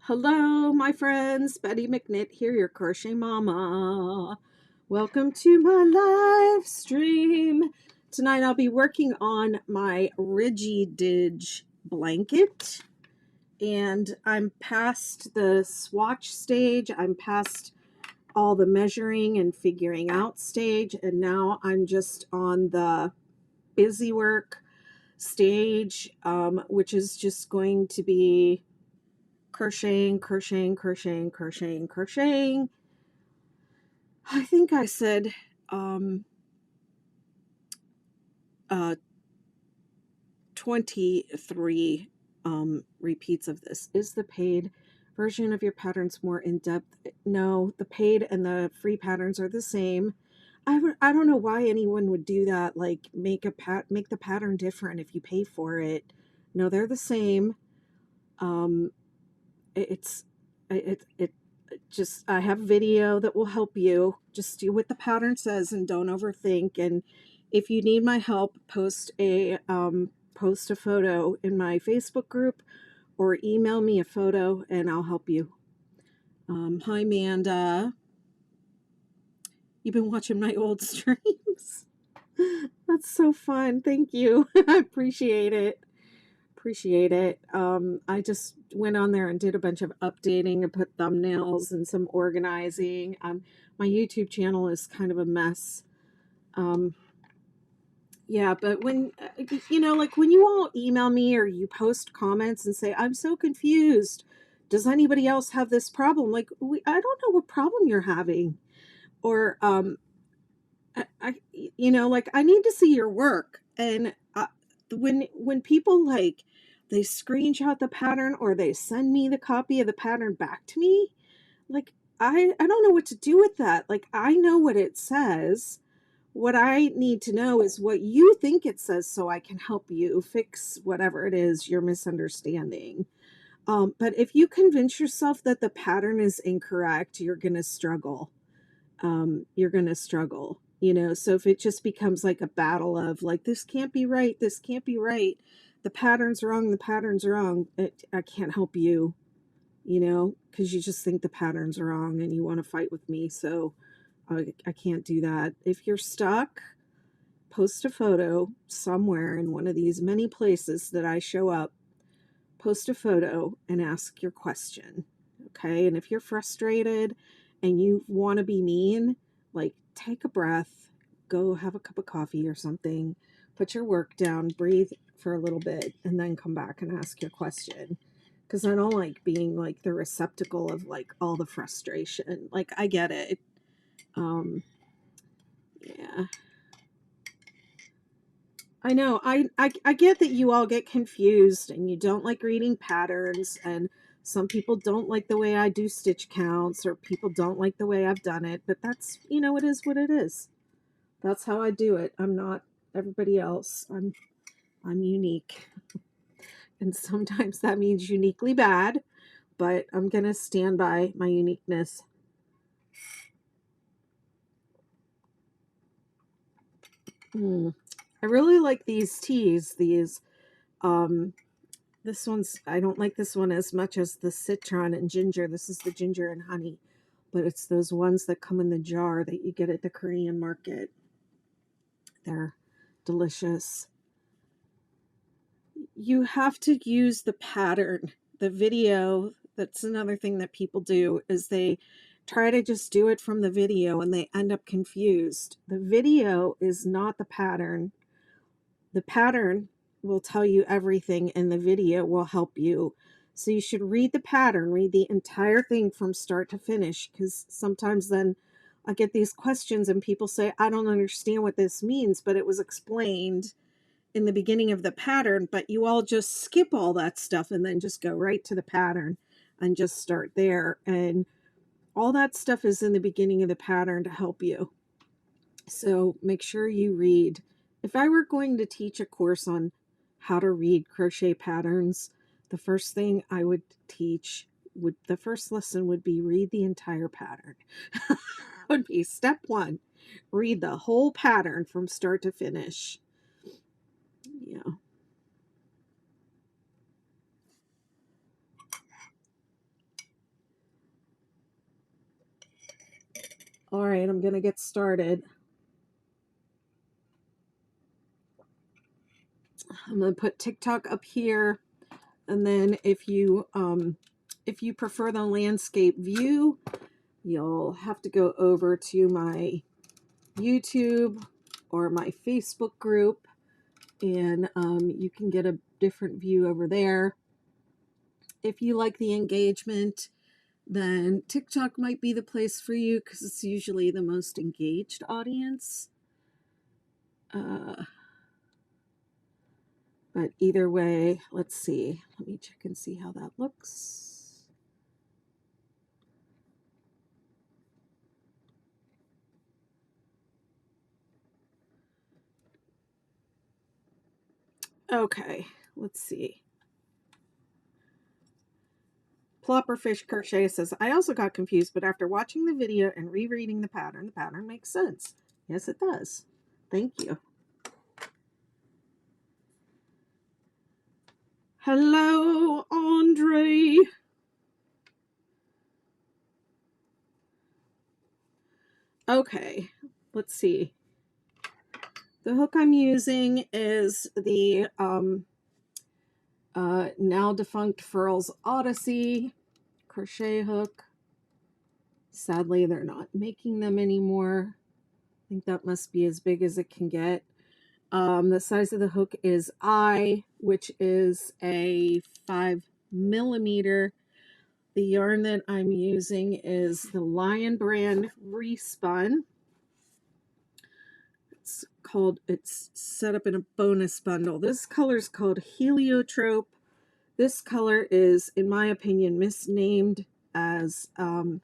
Hello, my friends. Betty McKnit here, your crochet mama. Welcome to my live stream. Tonight I'll be working on my Ridgy Didge blanket. And I'm past the swatch stage. I'm past all the measuring and figuring out stage. And now I'm just on the busy work stage, which is just going to be crocheting. I think I said uh 23 repeats of this. Is the paid version of your patterns more in-depth? No, the paid and the free patterns are the same. I don't know why anyone would do that, like make the pattern different if you pay for it. No, they're the same. It's it just, I have video that will help you. Just do what the pattern says and don't overthink. And if you need my help, post a photo in my Facebook group or email me a photo and I'll help you. Hi Amanda, you've been watching my old streams. That's so fun. Thank you. I appreciate it. I just went on there and did a bunch of updating and put thumbnails and some organizing. My YouTube channel is kind of a mess. Yeah, but when, like when you all email me or you post comments and say, I'm so confused. Does anybody else have this problem? Like, I don't know what problem you're having. Or, like I need to see your work. And when people like, they screenshot the pattern or they send me the copy of the pattern back to me, like I don't know what to do with that. Like, I know what it says. What I need to know is what you think it says so I can help you fix whatever it is you're misunderstanding. But if you convince yourself that the pattern is incorrect, you're going to struggle. So if it just becomes like a battle of like, this can't be right, the pattern's wrong, I can't help you, because you just think the pattern's wrong and you want to fight with me. So I can't do that. If you're stuck, post a photo somewhere in one of these many places that I show up, post a photo and ask your question. Okay. And if you're frustrated and you want to be mean, like, take a breath, go have a cup of coffee or something, put your work down, breathe for a little bit, and then come back and ask your question. Because I don't like being like the receptacle of like all the frustration. Like, I get it. Yeah. I know. I get that you all get confused and you don't like reading patterns, and some people don't like the way I do stitch counts, or people don't like the way I've done it, but that's, it is what it is. That's how I do it. I'm not everybody else. I'm unique. And sometimes that means uniquely bad, but I'm going to stand by my uniqueness. I really like these teas. This one's, I don't like this one as much as the citron and ginger. This is the ginger and honey, but it's those ones that come in the jar that you get at the Korean market. They're delicious. You have to use the pattern. The video, that's another thing that people do, is they try to just do it from the video and they end up confused. The video is not the pattern. The pattern will tell you everything and the video will help you. So you should read the pattern, read the entire thing from start to finish, because sometimes then I get these questions and people say, I don't understand what this means, but it was explained in the beginning of the pattern, but you all just skip all that stuff and then just go right to the pattern and just start there. And all that stuff is in the beginning of the pattern to help you. So make sure you read. If I were going to teach a course on how to read crochet patterns, the first thing I would teach the first lesson would be read the entire pattern. Would be step 1. Read the whole pattern from start to finish. Yeah. All right, I'm going to get started. I'm going to put TikTok up here. And then if you prefer the landscape view, you'll have to go over to my YouTube or my Facebook group, and you can get a different view over there. If you like the engagement, then TikTok might be the place for you because it's usually the most engaged audience. But either way, let's see. Let me check and see how that looks. Okay, let's see. Plopperfish Crochet says, I also got confused, but after watching the video and rereading the pattern makes sense. Yes, it does. Thank you. Hello, Andre. Okay, let's see. The hook I'm using is the now defunct Furls Odyssey crochet hook. Sadly, they're not making them anymore. I think that must be as big as it can get. The size of the hook is I, which is a 5mm. The yarn that I'm using is the Lion brand Respun. It's set up in a bonus bundle. This color is called Heliotrope. This color is, in my opinion, misnamed as, hold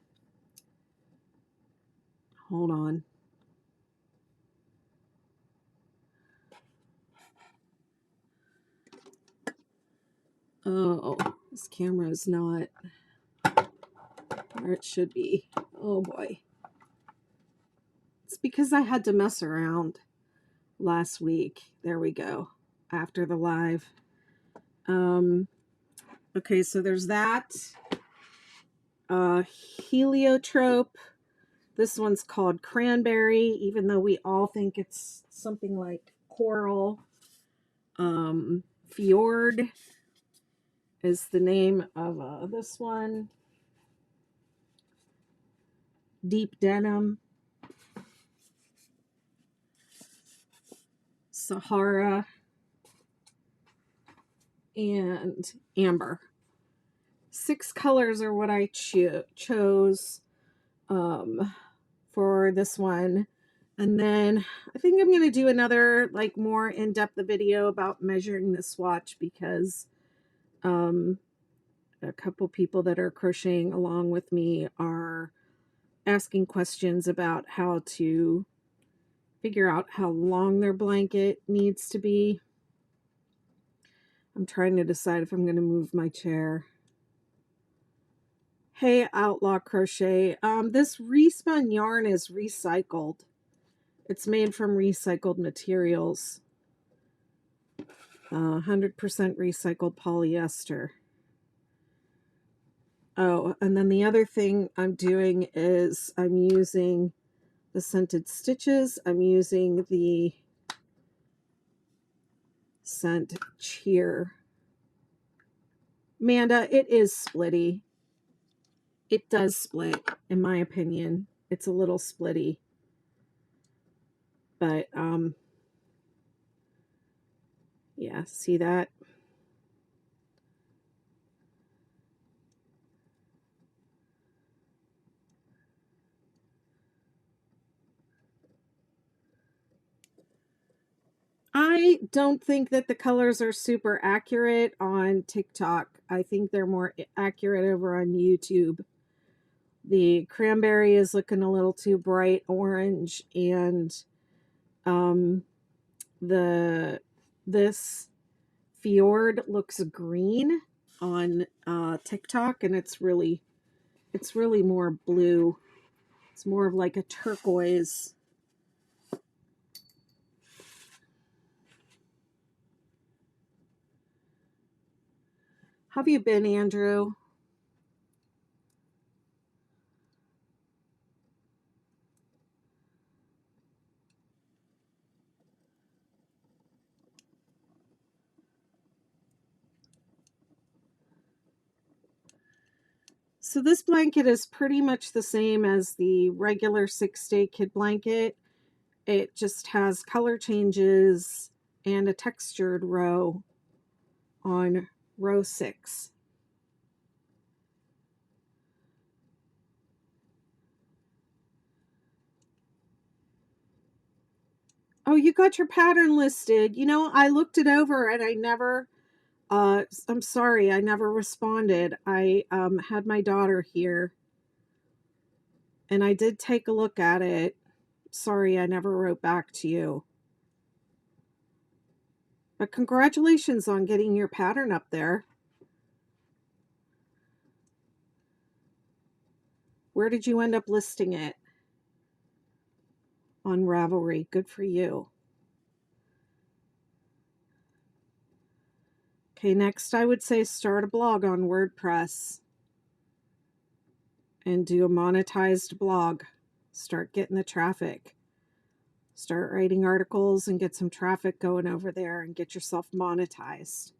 on. Oh, this camera is not where it should be. Oh boy. It's because I had to mess around last week. There we go. After the live. Okay, so there's that. Heliotrope. This one's called Cranberry, even though we all think it's something like coral. Fjord is the name of this one. Deep Denim. Sahara. And Amber. 6 colors are what I chose for this one. And then I think I'm going to do another like more in-depth video about measuring the swatch because a couple people that are crocheting along with me are asking questions about how to figure out how long their blanket needs to be. I'm trying to decide if I'm going to move my chair. Hey, Outlaw Crochet. This Respun yarn is recycled. It's made from recycled materials. 100% recycled polyester. Oh, and then the other thing I'm doing is I'm using the scented stitches. I'm using the scent Cheer. Amanda, it is splitty. It does split, in my opinion. It's a little splitty. But, yeah, see that? I don't think that the colors are super accurate on TikTok. I think they're more accurate over on YouTube. The Cranberry is looking a little too bright orange, and this Fjord looks green on TikTok, and it's really more blue. It's more of like a turquoise. How have you been, Andrew? So this blanket is pretty much the same as the regular 6-day kid blanket. It just has color changes and a textured row on row 6. Oh, you got your pattern listed. You know, I looked it over and I never, I'm sorry, I never responded. I had my daughter here and I did take a look at it. Sorry, I never wrote back to you. But congratulations on getting your pattern up there. Where did you end up listing it? On Ravelry. Good for you. Okay, next I would say start a blog on WordPress and do a monetized blog. Start getting the traffic. Start writing articles and get some traffic going over there and get yourself monetized.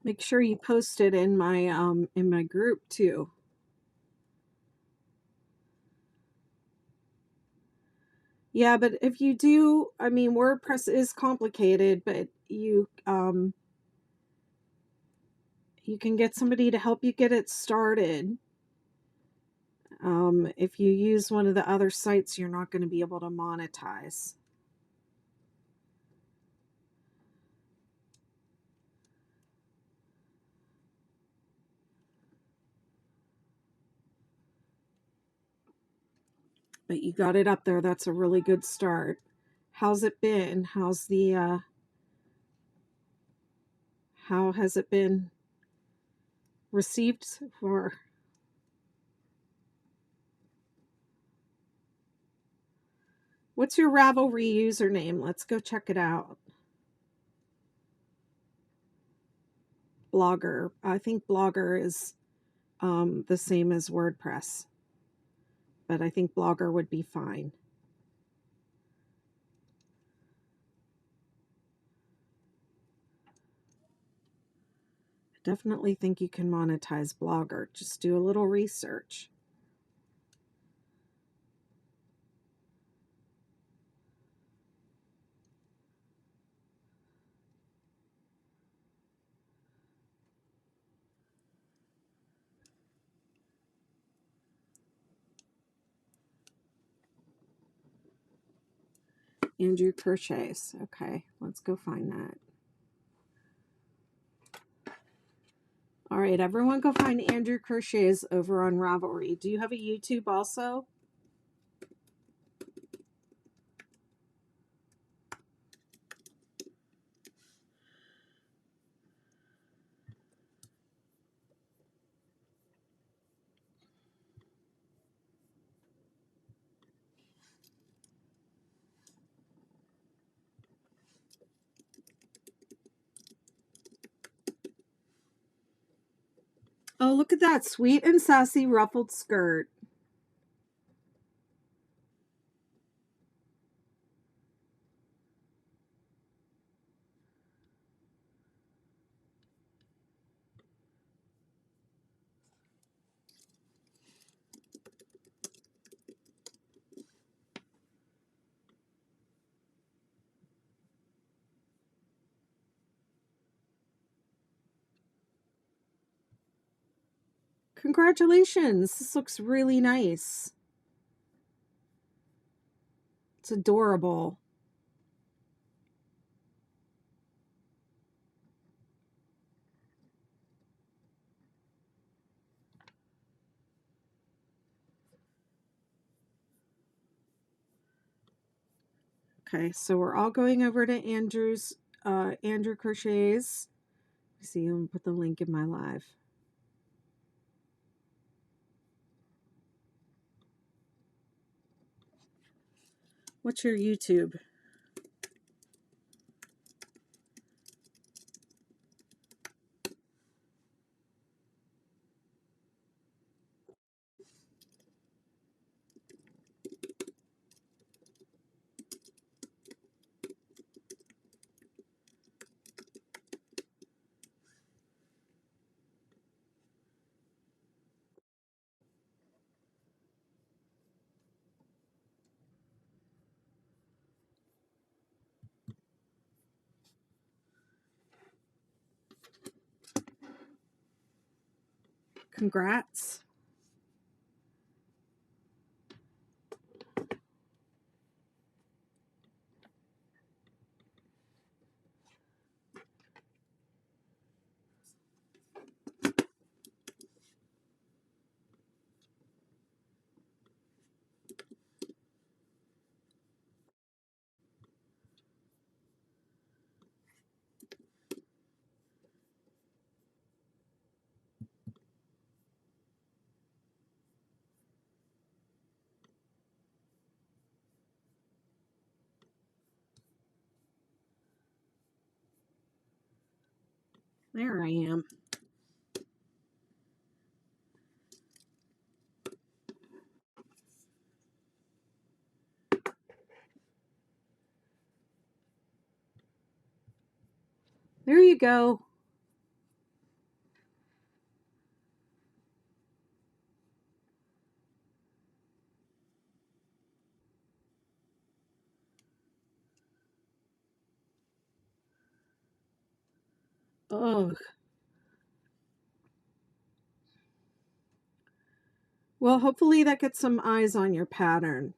Make sure you post it in my group too. Yeah, but if you do, I mean, WordPress is complicated, but you can get somebody to help you get it started. If you use one of the other sites, you're not going to be able to monetize. But you got it up there. That's a really good start. How's it been? How's the how has it been received for? What's your Ravelry username? Let's go check it out. Blogger. I think Blogger is the same as WordPress, but I think Blogger would be fine. I definitely think you can monetize Blogger. Just do a little research. Andrew Crochets. Okay, let's go find that. All right, everyone go find Andrew Crochets over on Ravelry. Do you have a YouTube also? Oh, look at that sweet and sassy ruffled skirt. Congratulations. This looks really nice. It's adorable. Okay, so we're all going over to Andrew Crochet's. See, I'm gonna put the link in my live. What's your YouTube? Congrats. There I am. There you go. Oh, well, hopefully that gets some eyes on your pattern.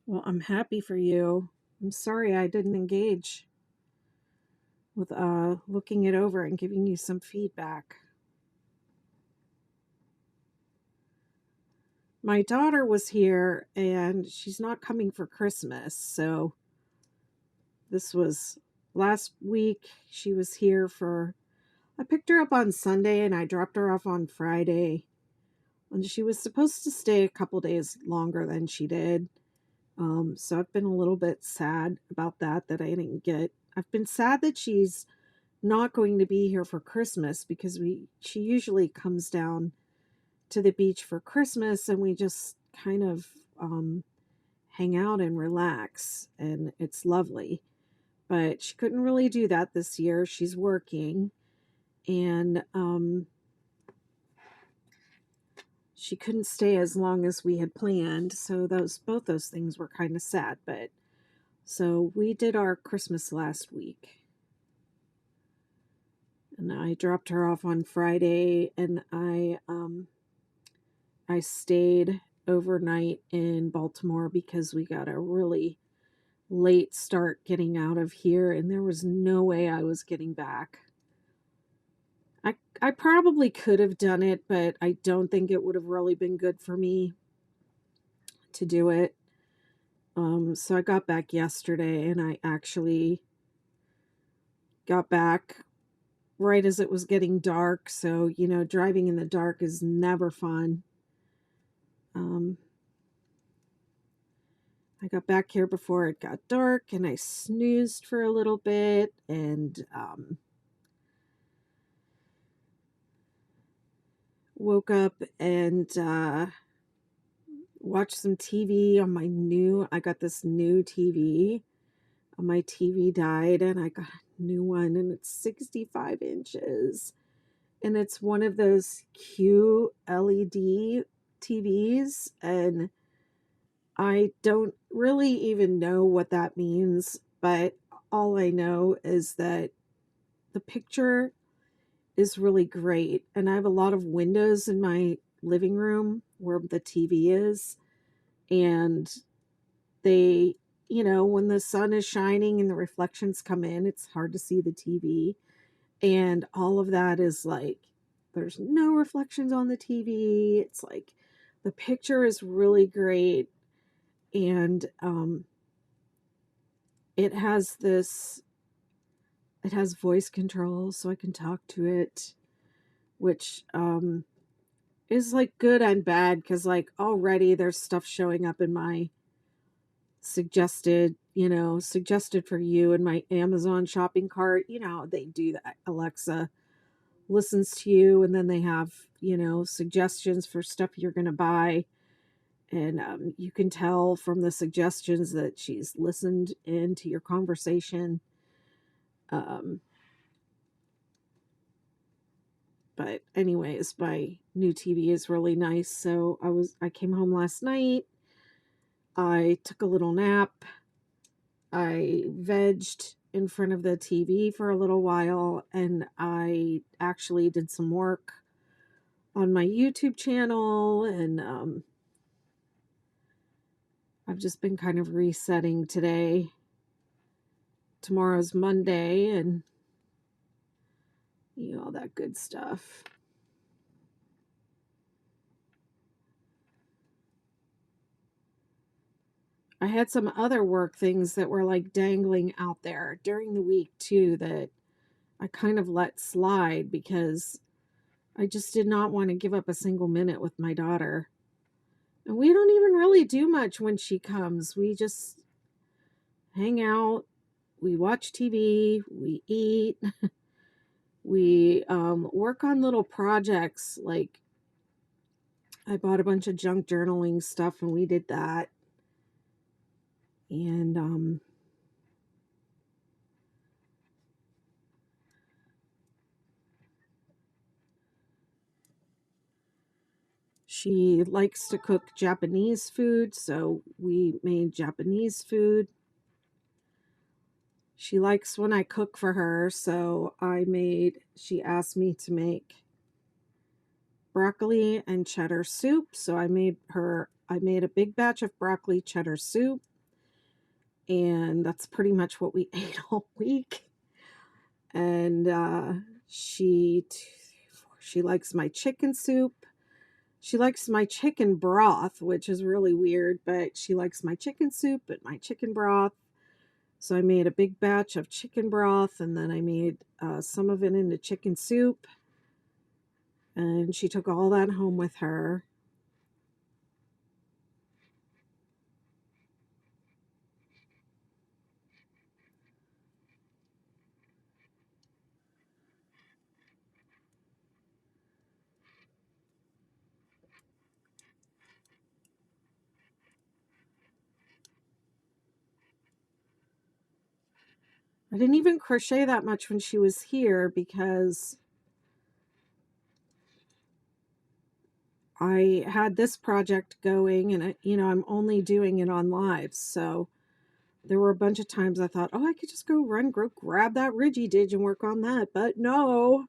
Well, I'm happy for you. I'm sorry I didn't engage with looking it over and giving you some feedback. My daughter was here and she's not coming for Christmas, so this was last week. She was here for, I picked her up on Sunday and I dropped her off on Friday. And she was supposed to stay a couple days longer than she did. So I've been a little bit sad about that I didn't get. I've been sad that she's not going to be here for Christmas because she usually comes down to the beach for Christmas and we just kind of hang out and relax, and it's lovely. But she couldn't really do that this year. She's working, and she couldn't stay as long as we had planned. So both those things were kind of sad. But so we did our Christmas last week. And I dropped her off on Friday, and I stayed overnight in Baltimore because we got a really late start getting out of here, and there was no way I was getting back. I probably could have done it, but I don't think it would have really been good for me to do it. So I got back yesterday, and I actually got back right as it was getting dark. So, driving in the dark is never fun. I got back here before it got dark, and I snoozed for a little bit, and woke up and watched some TV on I got this new TV. My TV died and I got a new one, and it's 65 inches. And it's one of those QLED TVs, and I don't really even know what that means, but all I know is that the picture is really great. And I have a lot of windows in my living room where the TV is, and they, when the sun is shining and the reflections come in, it's hard to see the TV. And all of that is like, there's no reflections on the TV. It's like the picture is really great. And it has voice control, so I can talk to it, which is like good and bad, because like already there's stuff showing up in my suggested for you in my Amazon shopping cart. They do that. Alexa listens to you, and then they have suggestions for stuff you're going to buy, and you can tell from the suggestions that she's listened into your conversation. But anyways, my new TV is really nice. So I came home last night, I took a little nap, I vegged in front of the TV for a little while, and I actually did some work on my YouTube channel, and I've just been kind of resetting today. Tomorrow's Monday, and all that good stuff. I had some other work things that were like dangling out there during the week too, that I kind of let slide because I just did not want to give up a single minute with my daughter. And we don't even really do much when she comes. We just hang out, we watch TV, we eat, we work on little projects. Like I bought a bunch of junk journaling stuff and we did that. And she likes to cook Japanese food, so we made Japanese food. She likes when I cook for her, so she asked me to make broccoli and cheddar soup. So I made a big batch of broccoli cheddar soup, and that's pretty much what we ate all week. And she likes my chicken soup. She likes my chicken broth, which is really weird, but she likes my chicken soup and my chicken broth. So I made a big batch of chicken broth, and then I made some of it into chicken soup. And she took all that home with her. I didn't even crochet that much when she was here because I had this project going, and I'm only doing it on lives. So there were a bunch of times I thought, oh, I could just go grab that Ridgy Didge and work on that. But no,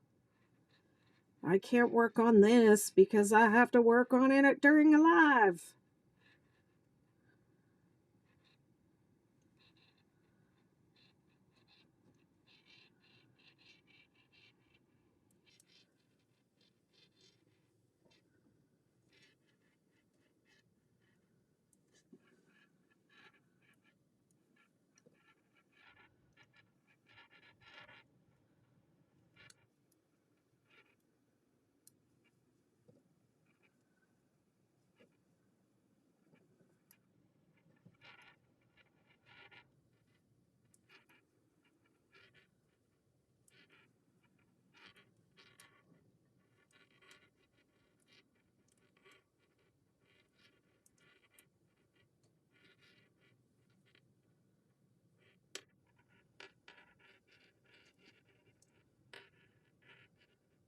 I can't work on this because I have to work on it during a live.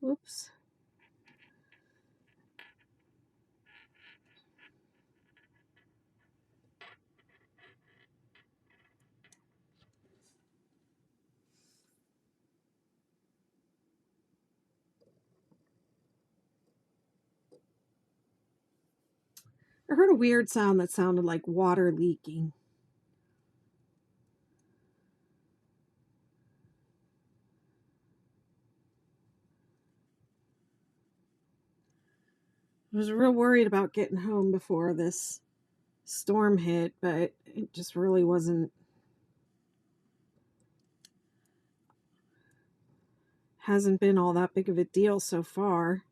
Whoops. I heard a weird sound that sounded like water leaking. I was real worried about getting home before this storm hit, but it just really hasn't been all that big of a deal so far.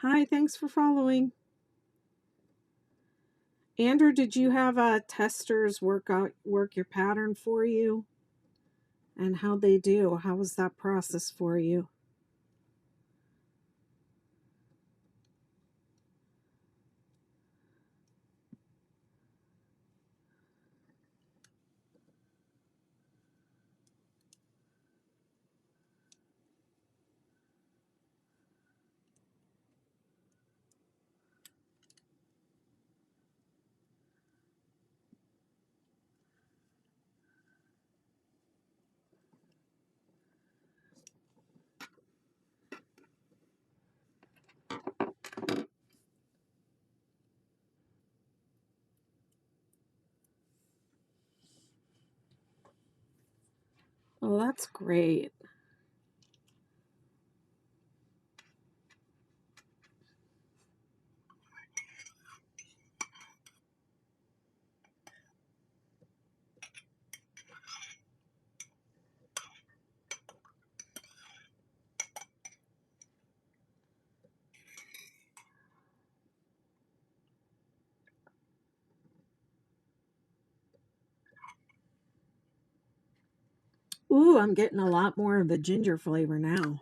Hi, thanks for following. Andrew, did you have testers work your pattern for you? And how'd they do? How was that process for you? Oh, that's great. Ooh, I'm getting a lot more of the ginger flavor now.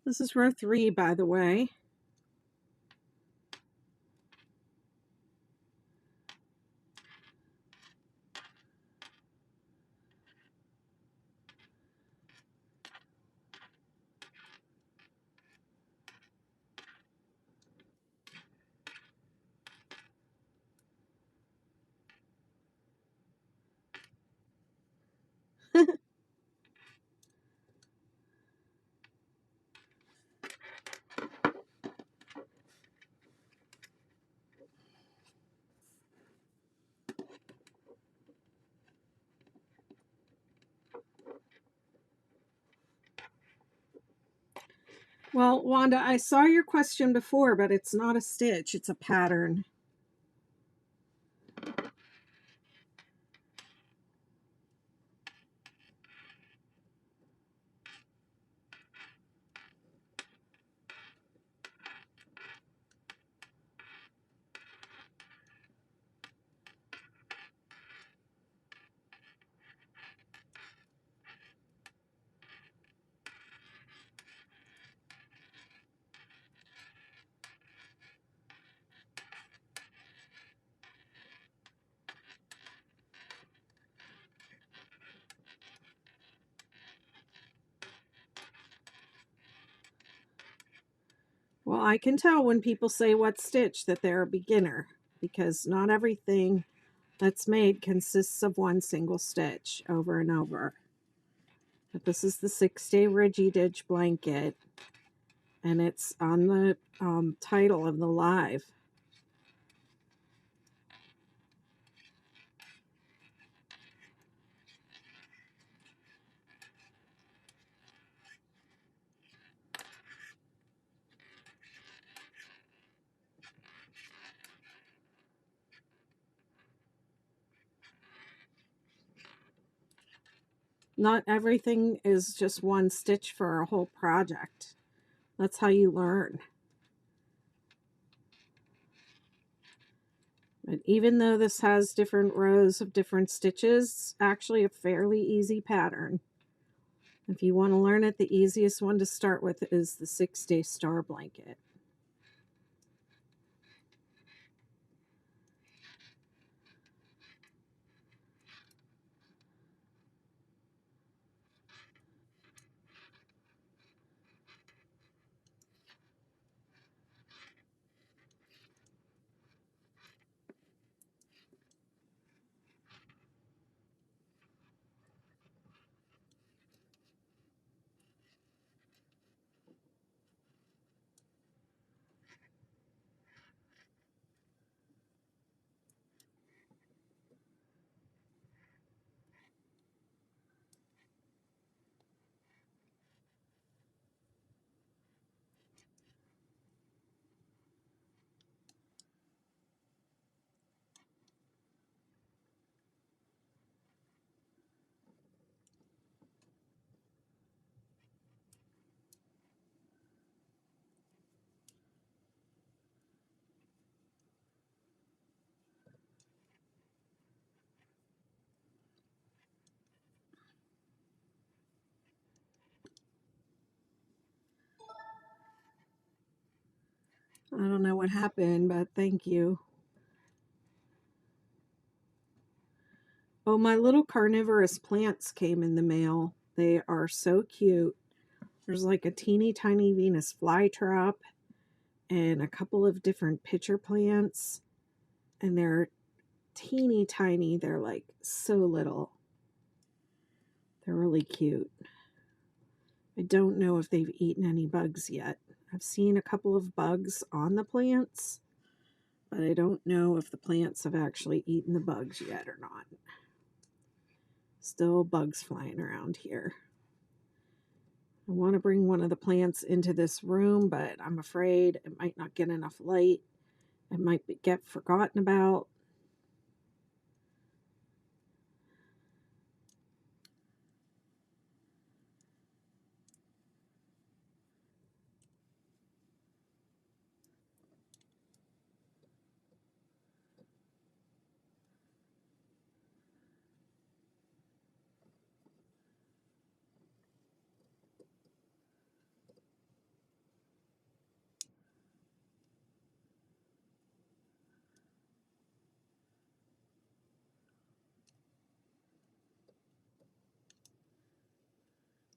This is row 3, by the way. Well, Wanda, I saw your question before, but it's not a stitch, it's a pattern. Well, I can tell when people say what stitch that they're a beginner, because not everything that's made consists of one single stitch over and over. But this is the 6-day Ridgy Didge blanket, and it's on the title of the live. Not everything is just one stitch for a whole project. That's how you learn. But even though this has different rows of different stitches, it's actually a fairly easy pattern. If you want to learn it, the easiest one to start with is the 6-day star blanket. I don't know what happened, but thank you. Oh, my little carnivorous plants came in the mail. They are so cute. There's like a teeny tiny Venus flytrap and a couple of different pitcher plants. And they're teeny tiny. They're like so little. They're really cute. I don't know if they've eaten any bugs yet. I've seen a couple of bugs on the plants, but I don't know if the plants have actually eaten the bugs yet or not. Still bugs flying around here. I want to bring one of the plants into this room, but I'm afraid it might not get enough light. It might get forgotten about.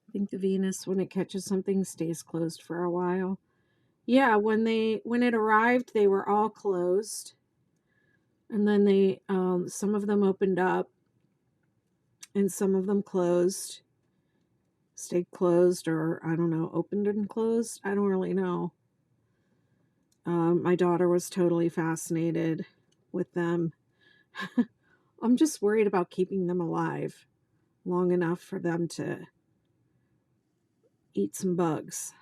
I think the Venus, when it catches something, stays closed for a while. Yeah, when it arrived, they were all closed, and then they some of them opened up, and some of them closed, stayed closed, or I don't know, opened and closed. I don't really know. My daughter was totally fascinated with them. I'm just worried about keeping them alive long enough for them to eat some bugs.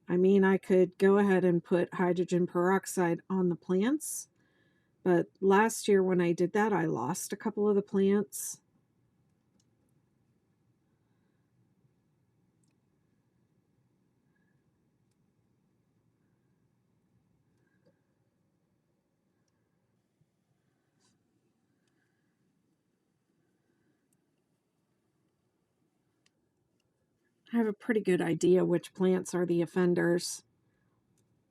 I mean, I could go ahead and put hydrogen peroxide on the plants, but last year when I did that, I lost a couple of the plants. I have a pretty good idea which plants are the offenders,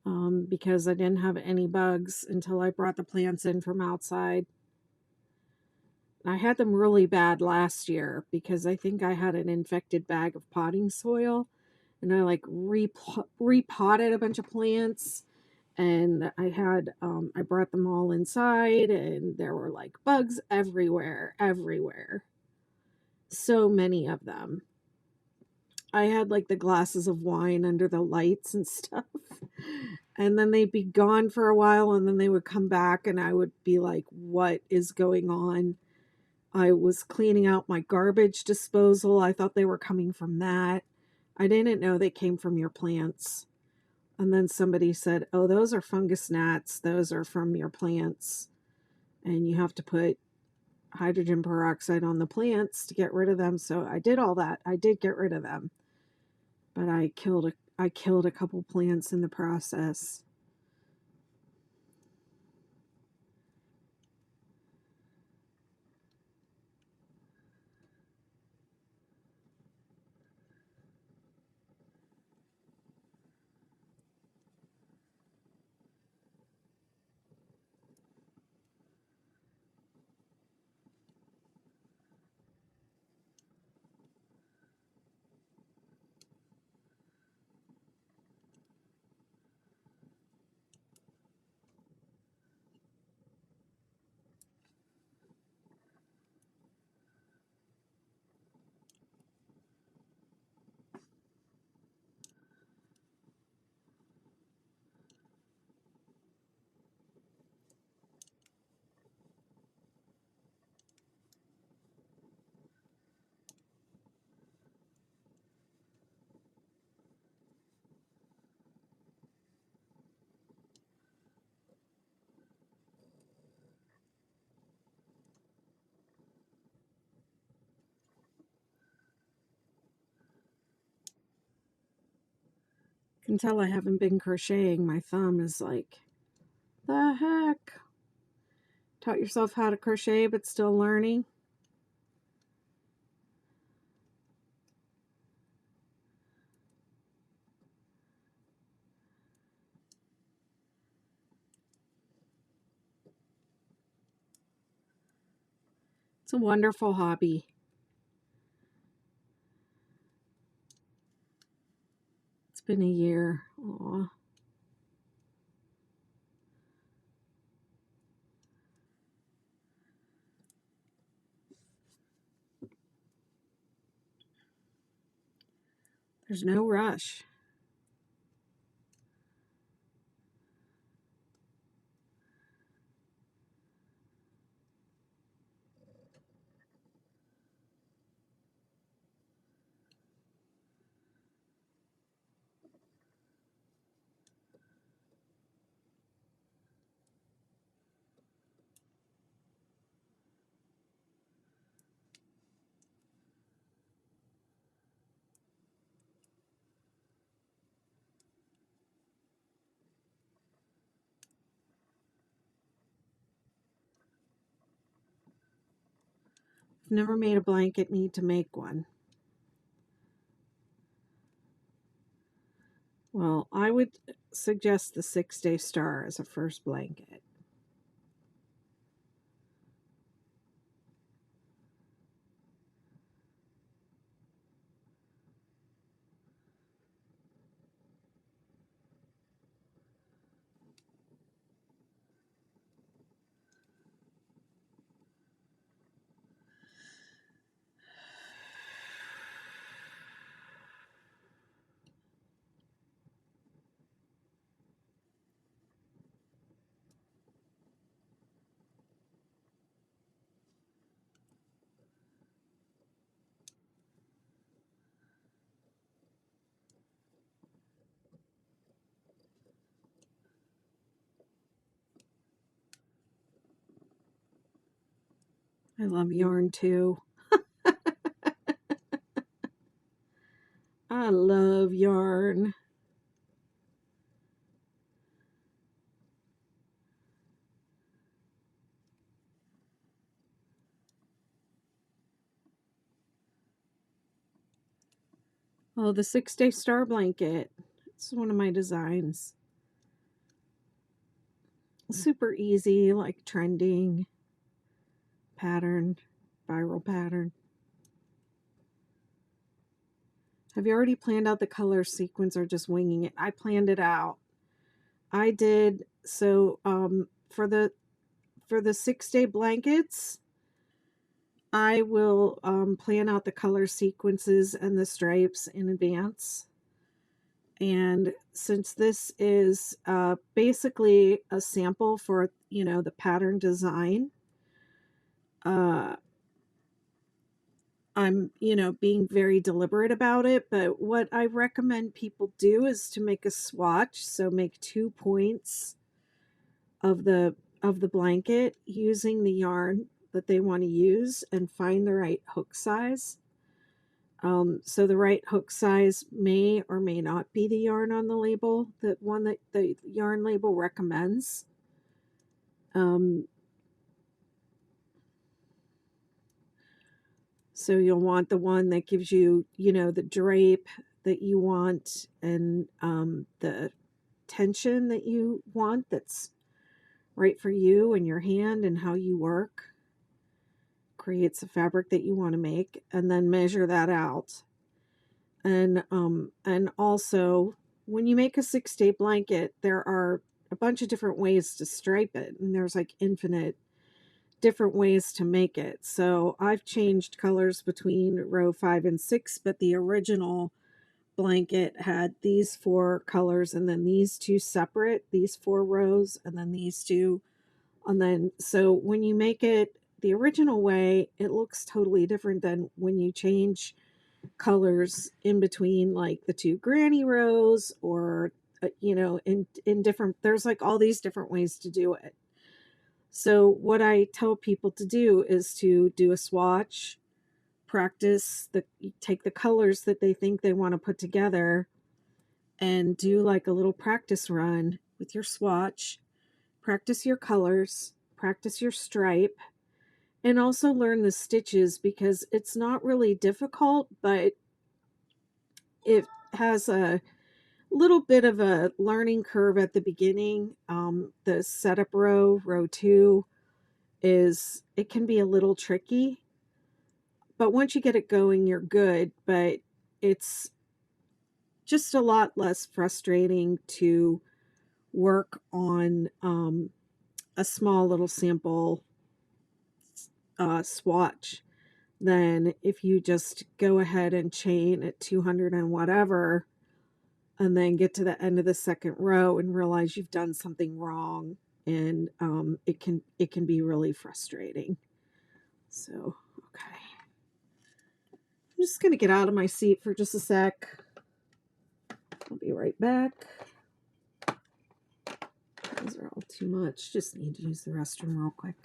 because I didn't have any bugs until I brought the plants in from outside. I had them really bad last year because I think I had an infected bag of potting soil, and I like repotted a bunch of plants, and I brought them all inside, and there were like bugs everywhere. So many of them. I had like the glasses of wine under the lights and stuff. And then they'd be gone for a while, and then they would come back, and I would be like, what is going on? I was cleaning out my garbage disposal. I thought they were coming from that. I didn't know they came from your plants. And then somebody said, oh, those are fungus gnats. Those are from your plants. And you have to put hydrogen peroxide on the plants to get rid of them. So I did all that. I did get rid of them. But I killed a couple plants in the process. You can tell I haven't been crocheting. My thumb is like, the heck? Taught yourself how to crochet but still learning? It's a wonderful hobby. It's been a year. Aw. There's no rush. I've never made a blanket, need to make one. Well, I would suggest the 6-Day Star as a first blanket. I love yarn too. I love yarn. Oh, the 6-Day Star blanket. It's one of my designs. Super easy, like trending pattern, viral pattern. Have you already planned out the color sequence or just winging it? I planned it out. I did. So for the 6-day blankets, I will plan out the color sequences and the stripes in advance. And since this is basically a sample for, you know, the pattern design, I'm, you know, being very deliberate about it. But what I recommend people do is to make a swatch. So make 2 points of the blanket using the yarn that they want to use and find the right hook size. So the right hook size may or may not be the yarn on the label, the one that the yarn label recommends. So you'll want the one that gives you, you know, the drape that you want and the tension that you want that's right for you and your hand and how you work. Creates the fabric that you want to make, and then measure that out. And also when you make a 6-day blanket, there are a bunch of different ways to stripe it, and there's like infinite different ways to make it. So I've changed colors between row 5 and 6, but the original blanket had these 4 colors and then these 2 separate, these 4 rows, and then these 2. And then so when you make it the original way, it looks totally different than when you change colors in between, like the 2 granny rows, or you know, in different, there's like all these different ways to do it. So what I tell people to do is to do a swatch, practice take the colors that they think they want to put together and do like a little practice run with your swatch, practice your colors, practice your stripe, and also learn the stitches, because it's not really difficult, but it has a little bit of a learning curve at the beginning. The setup row 2, it can be a little tricky, but once you get it going, you're good. But it's just a lot less frustrating to work on a small little sample swatch than if you just go ahead and chain at 200 and whatever, and then get to the end of the second row and realize you've done something wrong, and it can be really frustrating. So okay, I'm just gonna get out of my seat for just a sec. I'll be right back. These are all too much. Just need to use the restroom real quick.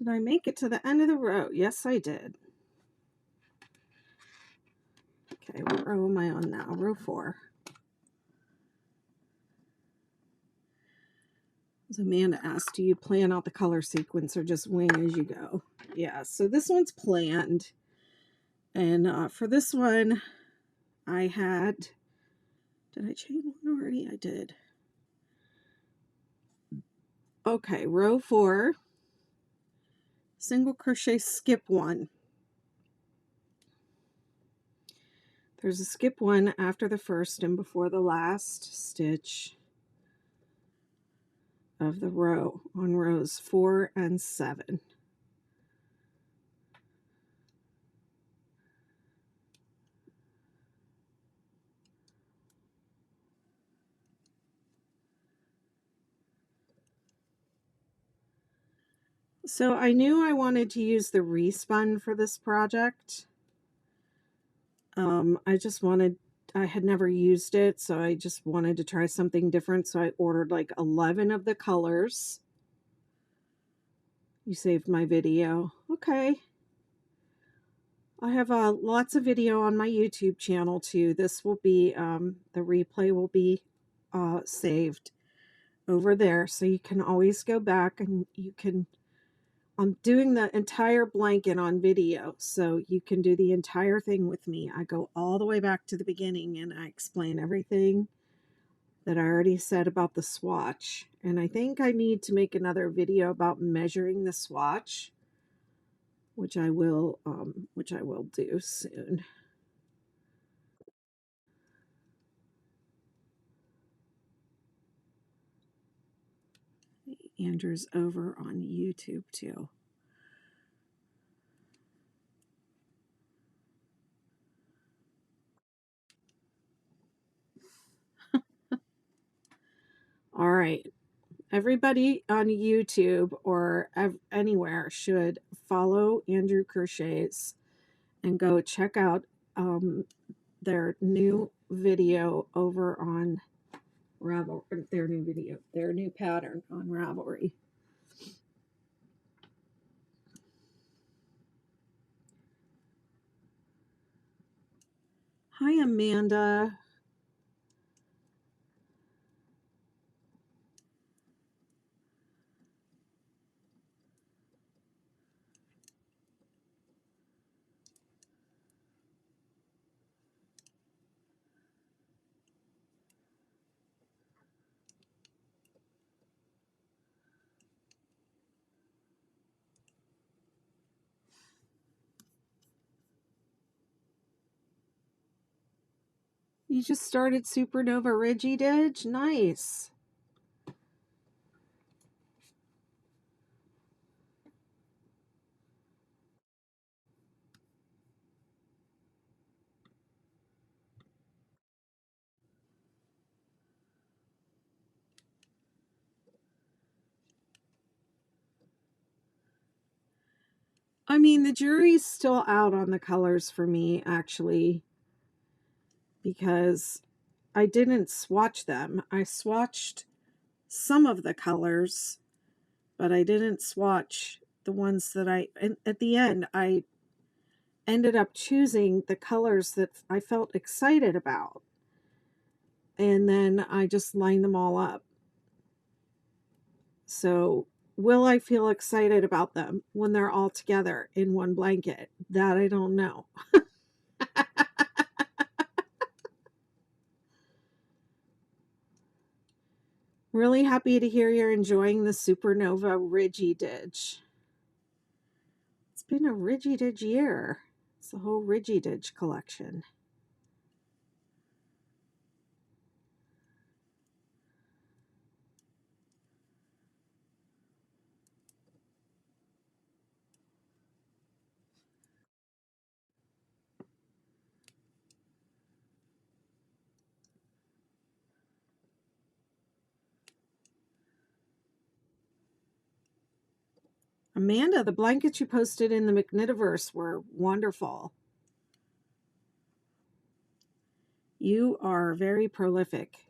Did I make it to the end of the row? Yes, I did. Okay, what row am I on now? Row 4. As Amanda asked, do you plan out the color sequence or just wing as you go? Yeah, so this one's planned. And for this one, I had... Did I chain one already? I did. Okay, row 4. Single crochet, skip 1. There's a skip 1 after the first and before the last stitch of the row on rows 4 and 7. So I knew I wanted to use the Respun for this project. I had never used it, so I just wanted to try something different. So I ordered like 11 of the colors. You saved my video. Okay. I have lots of video on my YouTube channel too. This will be, the replay will be saved over there. So you can always go back and you can, I'm doing the entire blanket on video. So you can do the entire thing with me. I go all the way back to the beginning and I explain everything that I already said about the swatch. And I think I need to make another video about measuring the swatch, which I will do soon. Andrew's over on YouTube too. All right. Everybody on YouTube or anywhere should follow Andrew Crochets and go check out their new video over on their new pattern on Ravelry. Hi, Amanda. You just started Supernova Ridgy Didge? Nice. I mean, the jury's still out on the colors for me, actually, because I didn't swatch them. I swatched some of the colors, but I didn't swatch the ones that and at the end, I ended up choosing the colors that I felt excited about. And then I just lined them all up. So will I feel excited about them when they're all together in one blanket? That I don't know. Really happy to hear you're enjoying the Supernova Ridgy Didge. It's been a Ridgy Didge year. It's the whole Ridgy Didge collection. Amanda, the blankets you posted in the McKnitiverse were wonderful. You are very prolific.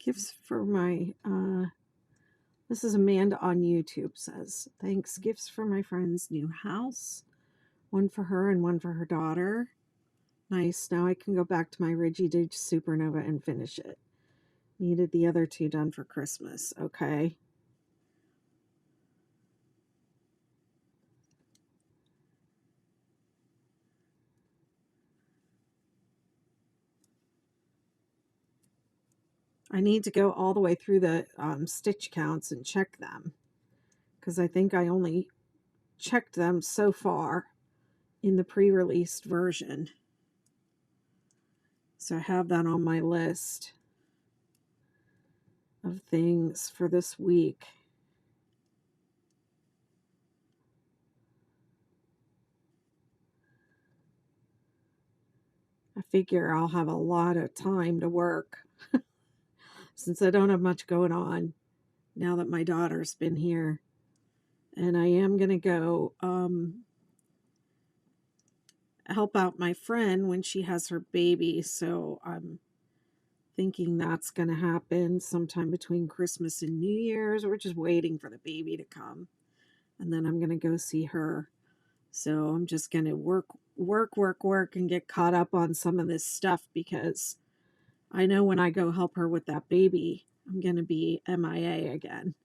Gifts for my, this is Amanda on YouTube says, thanks. Gifts for my friend's new house. One for her and one for her daughter. Nice. Now I can go back to my Ridgy Didge Supernova and finish it. Needed the other two done for Christmas. Okay. I need to go all the way through the stitch counts and check them, because I think I only checked them so far in the pre-released version. So I have that on my list of things for this week. I figure I'll have a lot of time to work since I don't have much going on now that my daughter's been here. And I am going to go help out my friend when she has her baby. So I'm thinking that's going to happen sometime between Christmas and New Year's. We're just waiting for the baby to come. And then I'm going to go see her. So I'm just going to work, and get caught up on some of this stuff, because I know when I go help her with that baby, I'm going to be MIA again.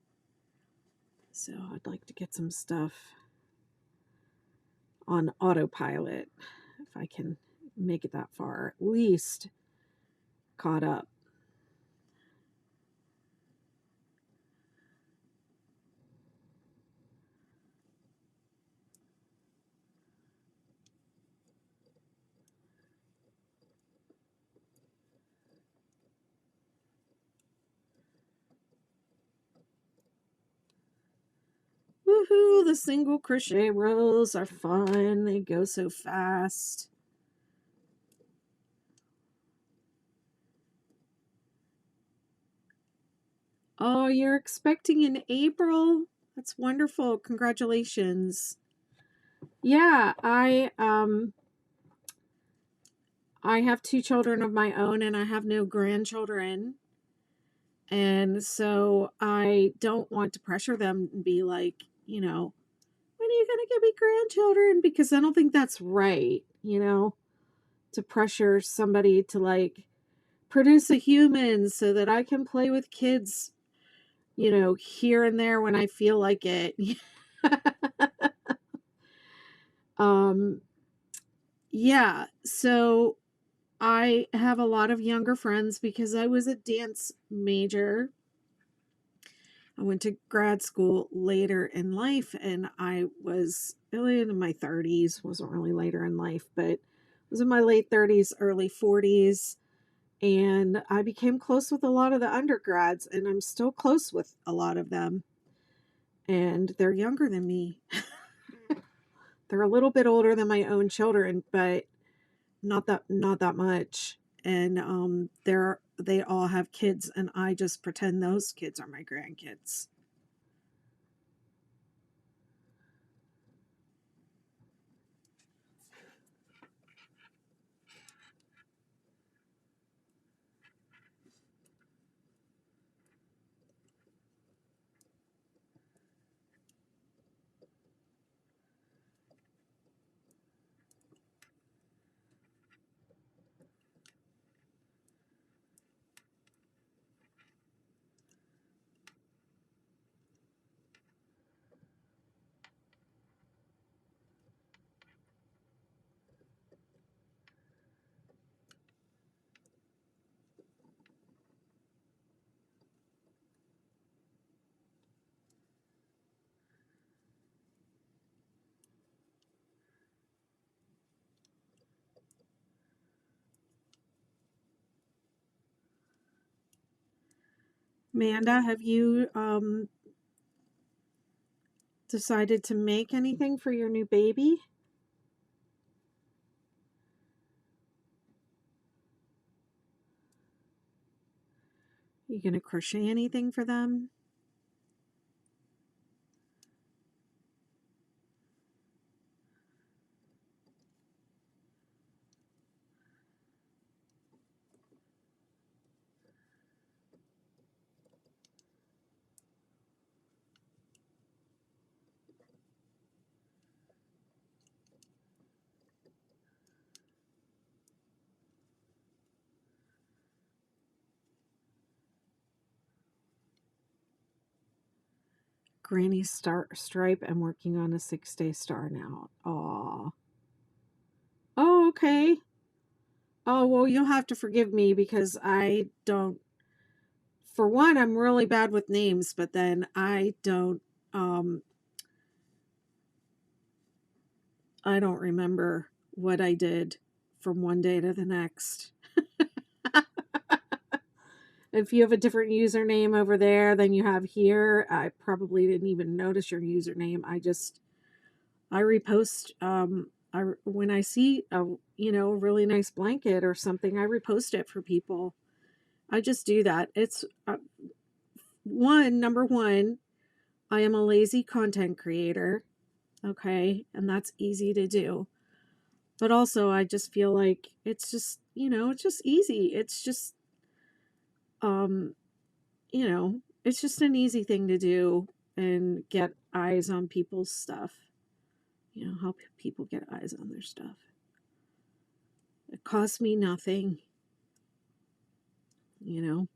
So I'd like to get some stuff on autopilot if I can make it that far, at least caught up. Woohoo! The single crochet rows are fun. They go so fast. Oh, you're expecting in April? That's wonderful. Congratulations. Yeah, I have 2 children of my own, and I have no grandchildren. And so I don't want to pressure them and be like, when are you going to give me grandchildren? Because I don't think that's right, to pressure somebody to like produce a human so that I can play with kids, here and there when I feel like it. Yeah, so I have a lot of younger friends because I was a dance major. I went to grad school later in life, and I was really in my 30s, wasn't really later in life, but was in my late 30s, early 40s. And I became close with a lot of the undergrads, and I'm still close with a lot of them. And they're younger than me. They're a little bit older than my own children, but not that much. And they all have kids, and I just pretend those kids are my grandkids. Amanda, have you decided to make anything for your new baby? You gonna crochet anything for them? Granny Star Stripe. I'm working on a 6-day star now. Aw. Oh, okay. Oh, well, you'll have to forgive me because I don't, for one, I'm really bad with names, but then I don't remember what I did from one day to the next. If you have a different username over there than you have here, I probably didn't even notice your username. I repost, when I see a, really nice blanket or something, I repost it for people. I just do that. It's number one, I am a lazy content creator. Okay. And that's easy to do. But also I just feel like it's just, it's just easy. It's just, it's just an easy thing to do and get eyes on people's stuff. Help people get eyes on their stuff. It costs me nothing, you know.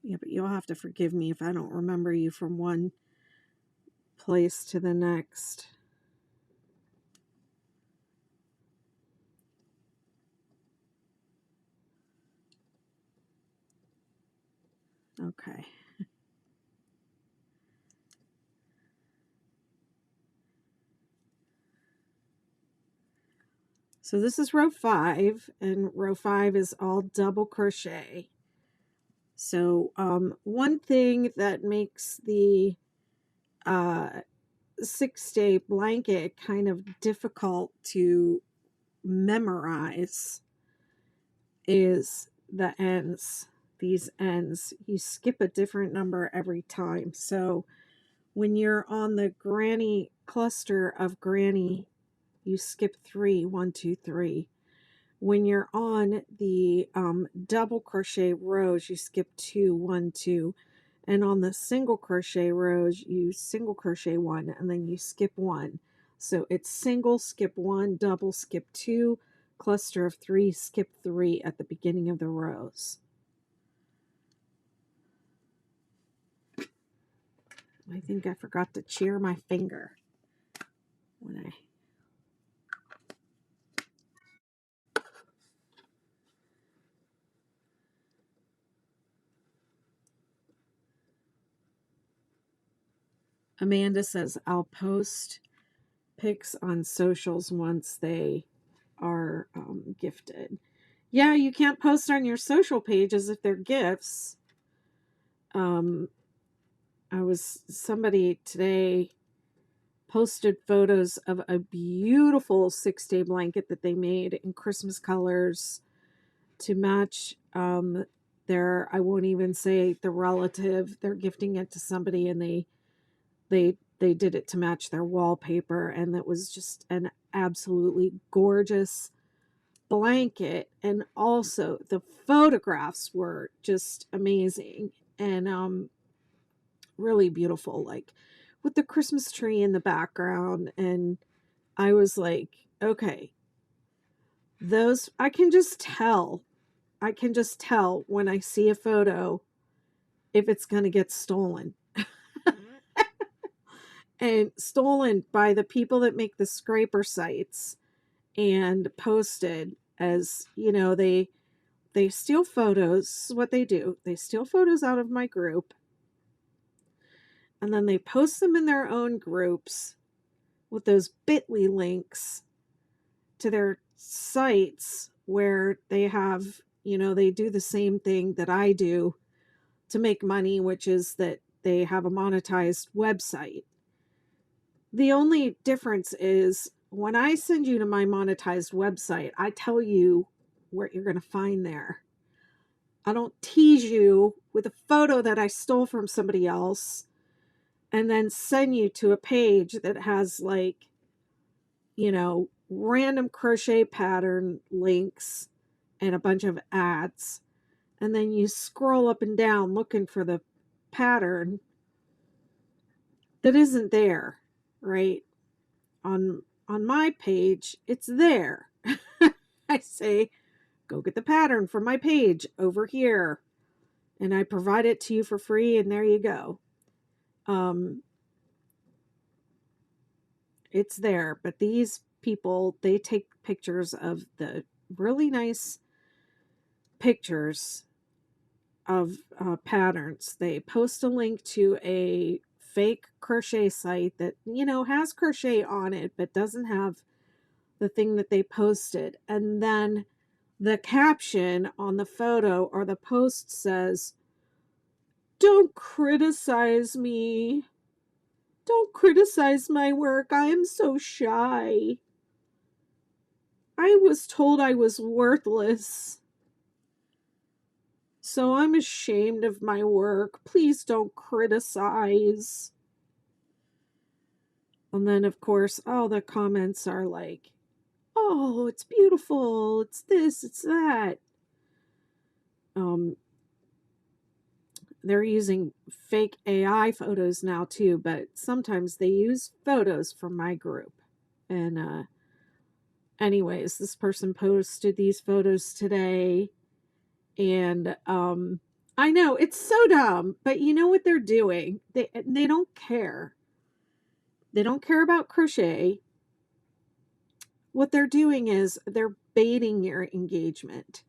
Yeah, but you'll have to forgive me if I don't remember you from one place to the next. Okay. So this is row 5, and row 5 is all double crochet. So one thing that makes the 6-day blanket kind of difficult to memorize is the ends. These ends, you skip a different number every time. So when you're on the granny cluster of granny, you skip 3, 1, 2, 3. When you're on the double crochet rows, you skip 2, 1, 2. And on the single crochet rows, you single crochet 1 and then you skip 1. So it's single, skip 1, double, skip 2, cluster of 3, skip 3 at the beginning of the rows. I think I forgot to cheer my finger when I... Amanda says, I'll post pics on socials once they are gifted. Yeah, you can't post on your social pages if they're gifts. Somebody today posted photos of a beautiful 6-day blanket that they made in Christmas colors to match their, I won't even say the relative, they're gifting it to somebody, and they did it to match their wallpaper, and it was just an absolutely gorgeous blanket. And also the photographs were just amazing and really beautiful, like with the Christmas tree in the background. And I was like, okay, those, I can just tell when I see a photo if it's going to get stolen. And stolen by the people that make the scraper sites and posted as, they steal photos. This is what they do. They steal photos out of my group, and then they post them in their own groups with those bit.ly links to their sites where they have, they do the same thing that I do to make money, which is that they have a monetized website. The only difference is when I send you to my monetized website, I tell you what you're going to find there. I don't tease you with a photo that I stole from somebody else and then send you to a page that has random crochet pattern links and a bunch of ads. And then you scroll up and down looking for the pattern that isn't there, right? On on my page, it's there. I say, go get the pattern from my page over here. And I provide it to you for free, and there you go. It's there. But these people, they take pictures of the really nice pictures of patterns. They post a link to a fake crochet site that, has crochet on it, but doesn't have the thing that they posted. And then the caption on the photo or the post says, "Don't criticize me. Don't criticize my work. I am so shy. I was told I was worthless. So I'm ashamed of my work. Please don't criticize." And then, of course, all the comments are like, "Oh, it's beautiful. It's this, it's that." They're using fake AI photos now too, but sometimes they use photos from my group. And anyways, this person posted these photos today, and I know it's so dumb, but you know what they're doing? They don't care. They don't care about crochet. What they're doing is they're baiting your engagement.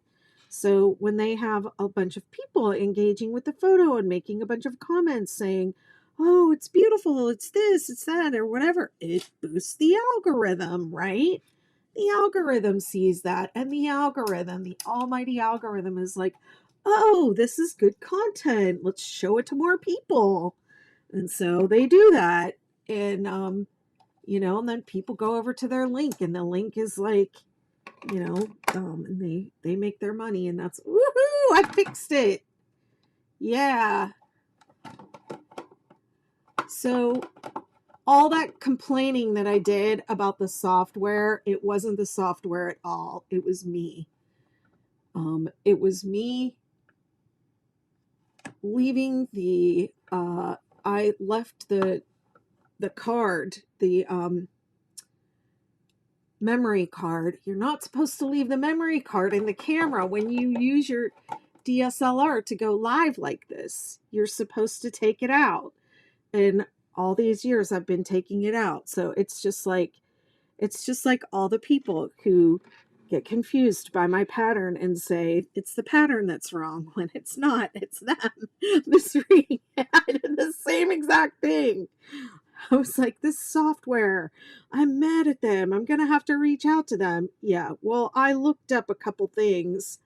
So when they have a bunch of people engaging with the photo and making a bunch of comments saying, "Oh, it's beautiful, it's this, it's that," or whatever, it boosts the algorithm, right? The algorithm sees that, and the almighty algorithm is like, "Oh, this is good content. Let's show it to more people." And so they do that. And, and then people go over to their link, and the link is like, and they make their money, and that's, woohoo, I fixed it. Yeah. So all that complaining that I did about the software, it wasn't the software at all. It was me. It was me leaving I left the card, the memory card. You're not supposed to leave the memory card in the camera when you use your DSLR to go live like this. You're supposed to take it out. And all these years I've been taking it out. So it's just like all the people who get confused by my pattern and say it's the pattern that's wrong when it's not. It's them misreading it. I did the same exact thing. I was like, this software, I'm mad at them. I'm going to have to reach out to them. Yeah, well, I looked up a couple things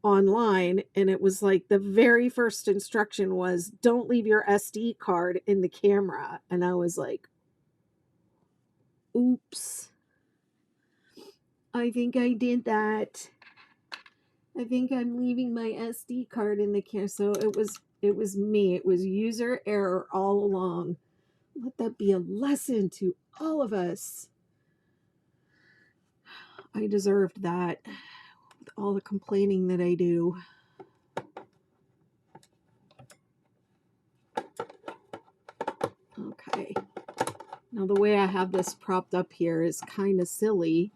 online, and it was like the very first instruction was, don't leave your SD card in the camera. And I was like, oops. I think I did that. I think I'm leaving my SD card in the camera. So it was me. It was user error all along. Let that be a lesson to all of us. I deserved that with all the complaining that I do. Okay. Now the way I have this propped up here is kind of silly.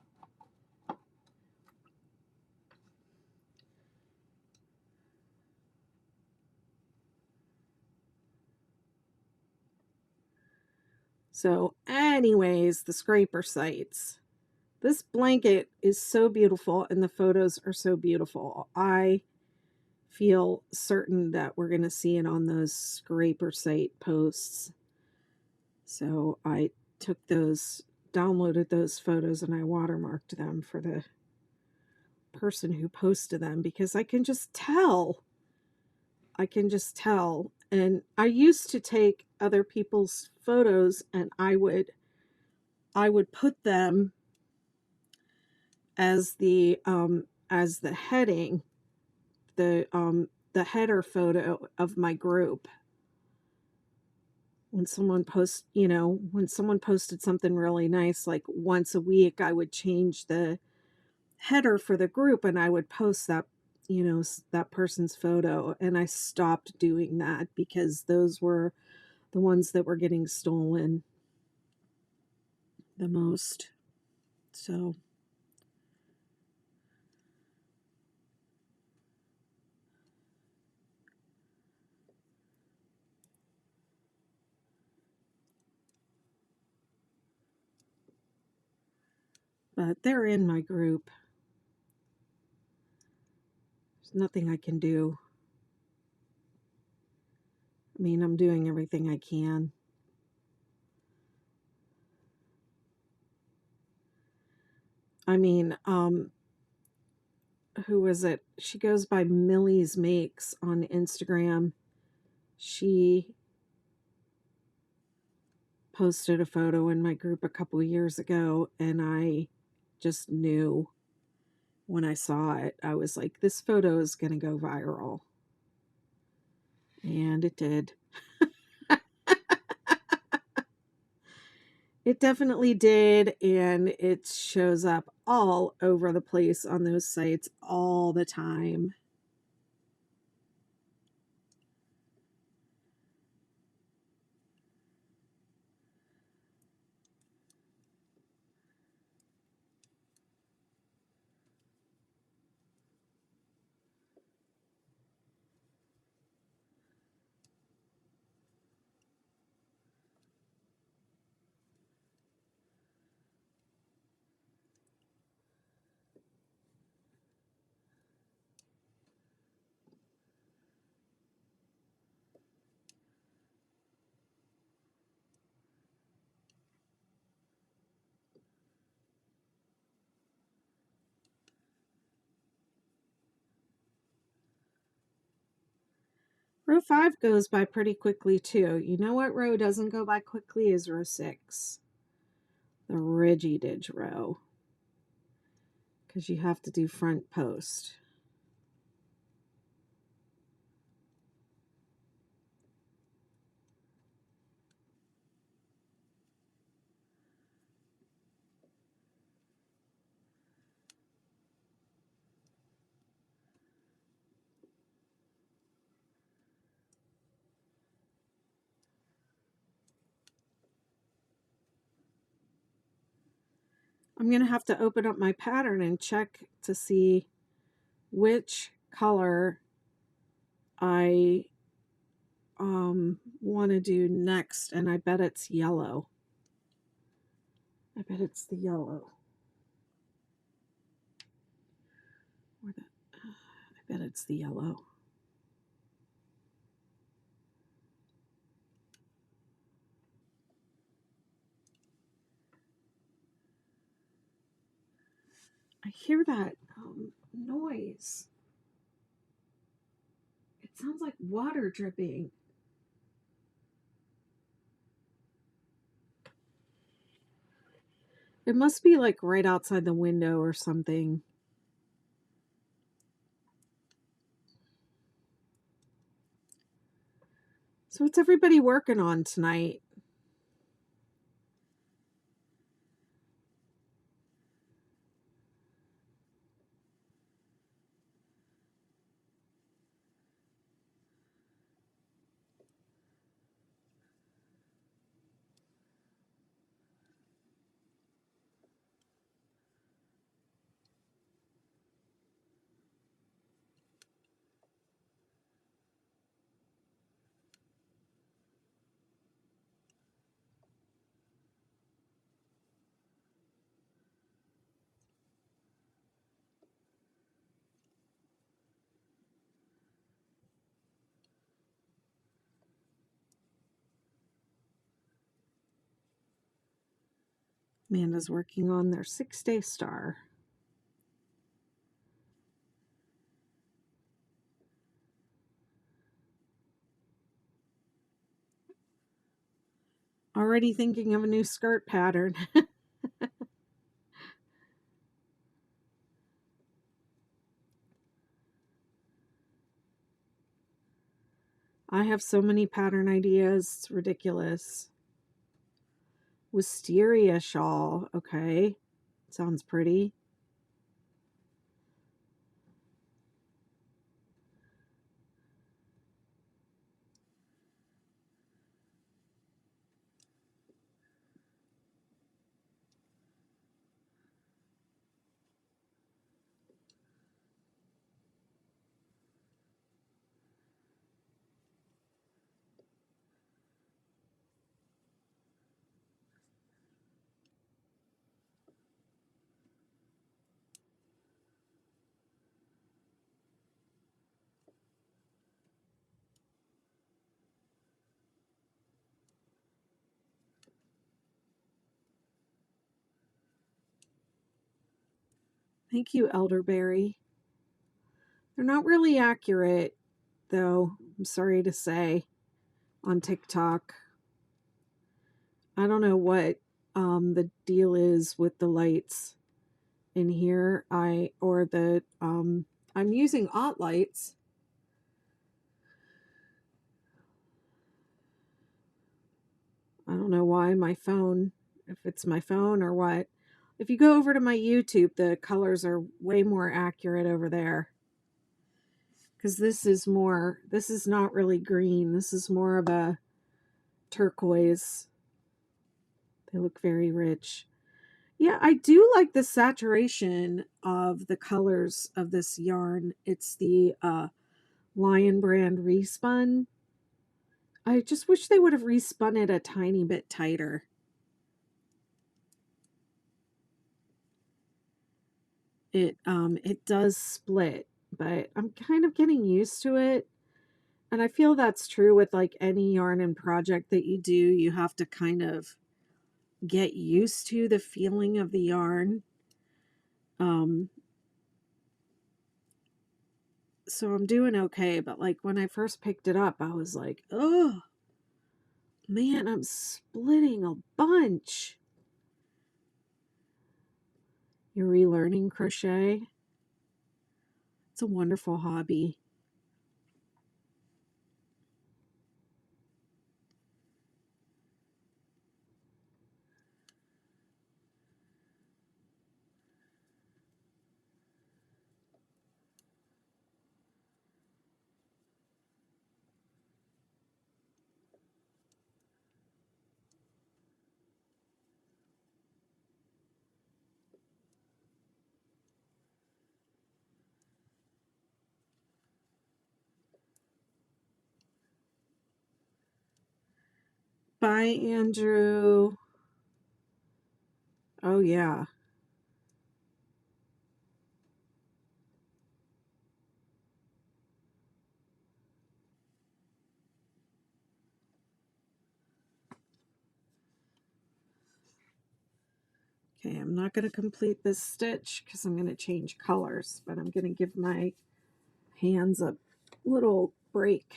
So anyways, the scraper sites. This blanket is so beautiful, and the photos are so beautiful. I feel certain that we're going to see it on those scraper site posts. So I took those, downloaded those photos, and I watermarked them for the person who posted them, because I can just tell. And I used to take other people's photos, and I would put them as the heading, the header photo of my group. When someone posted something really nice, like once a week, I would change the header for the group, and I would post that, that person's photo. And I stopped doing that because those were the ones that were getting stolen the most. So but they're in my group. There's nothing I can do. I mean, I'm doing everything I can. I mean, who is it? She goes by Millie's Makes on Instagram. She posted a photo in my group a couple years ago, and I just knew when I saw it. I was like, this photo is going to go viral. And it did. It definitely did, and it shows up all over the place on those sites all the time. Row 5 goes by pretty quickly too. You know what row doesn't go by quickly is row 6. The Ridgy Didge row. Because you have to do front post. I'm going to have to open up my pattern and check to see which color I want to do next, and I bet it's yellow. I bet it's the yellow. I bet it's the yellow. I hear that noise. It sounds like water dripping. It must be like right outside the window or something. So what's everybody working on tonight? Amanda's working on their 6-day star. Already thinking of a new skirt pattern. I have so many pattern ideas. It's ridiculous. Wisteria shawl. Okay. Sounds pretty. Thank you, Elderberry. They're not really accurate, though, I'm sorry to say, on TikTok. I don't know what the deal is with the lights in here. I'm using Ott lights. I don't know why my phone, if it's my phone or what. If you go over to my YouTube, the colors are way more accurate over there. Because this is not really green. This is more of a turquoise. They look very rich. Yeah, I do like the saturation of the colors of this yarn. It's the Lion Brand Respun. I just wish they would have respun it a tiny bit tighter. It does split, but I'm kind of getting used to it. And I feel that's true with like any yarn and project that you do. You have to kind of get used to the feeling of the yarn. So I'm doing okay, but like when I first picked it up, I was like, oh man, I'm splitting a bunch. You're relearning crochet. It's a wonderful hobby. Bye, Andrew. Oh, yeah. Okay, I'm not going to complete this stitch because I'm going to change colors, but I'm going to give my hands a little break.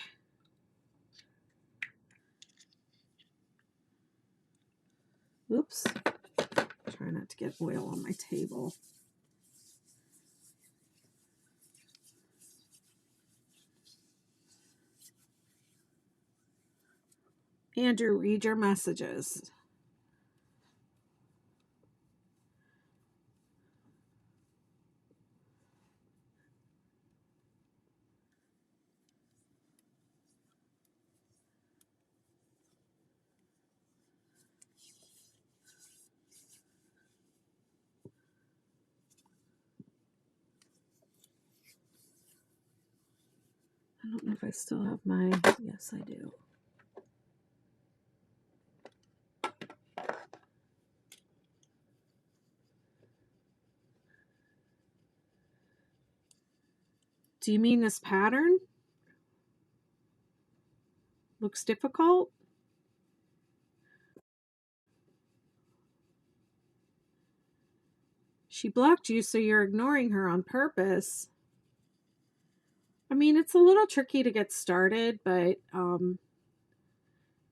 Oops. Try not to get oil on my table. Andrew, read your messages. I don't know if I still have my... Yes, I do. Do you mean this pattern? Looks difficult? She blocked you, so you're ignoring her on purpose. I mean, it's a little tricky to get started, but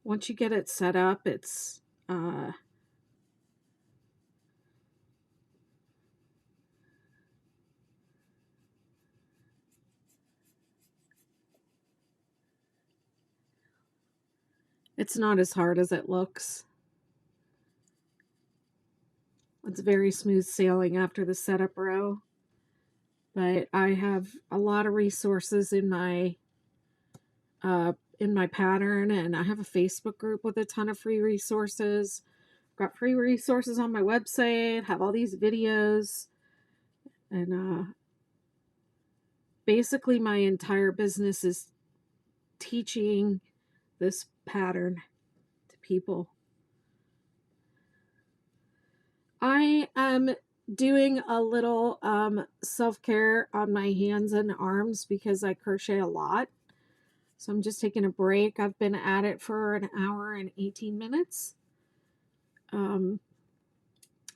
once you get it set up, it's not as hard as it looks. It's very smooth sailing after the setup row. But I have a lot of resources in my pattern, and I have a Facebook group with a ton of free resources. I've got free resources on my website, have all these videos, and basically my entire business is teaching this pattern to people. I am doing a little self-care on my hands and arms because I crochet a lot. So I'm just taking a break. I've been at it for an hour and 18 minutes.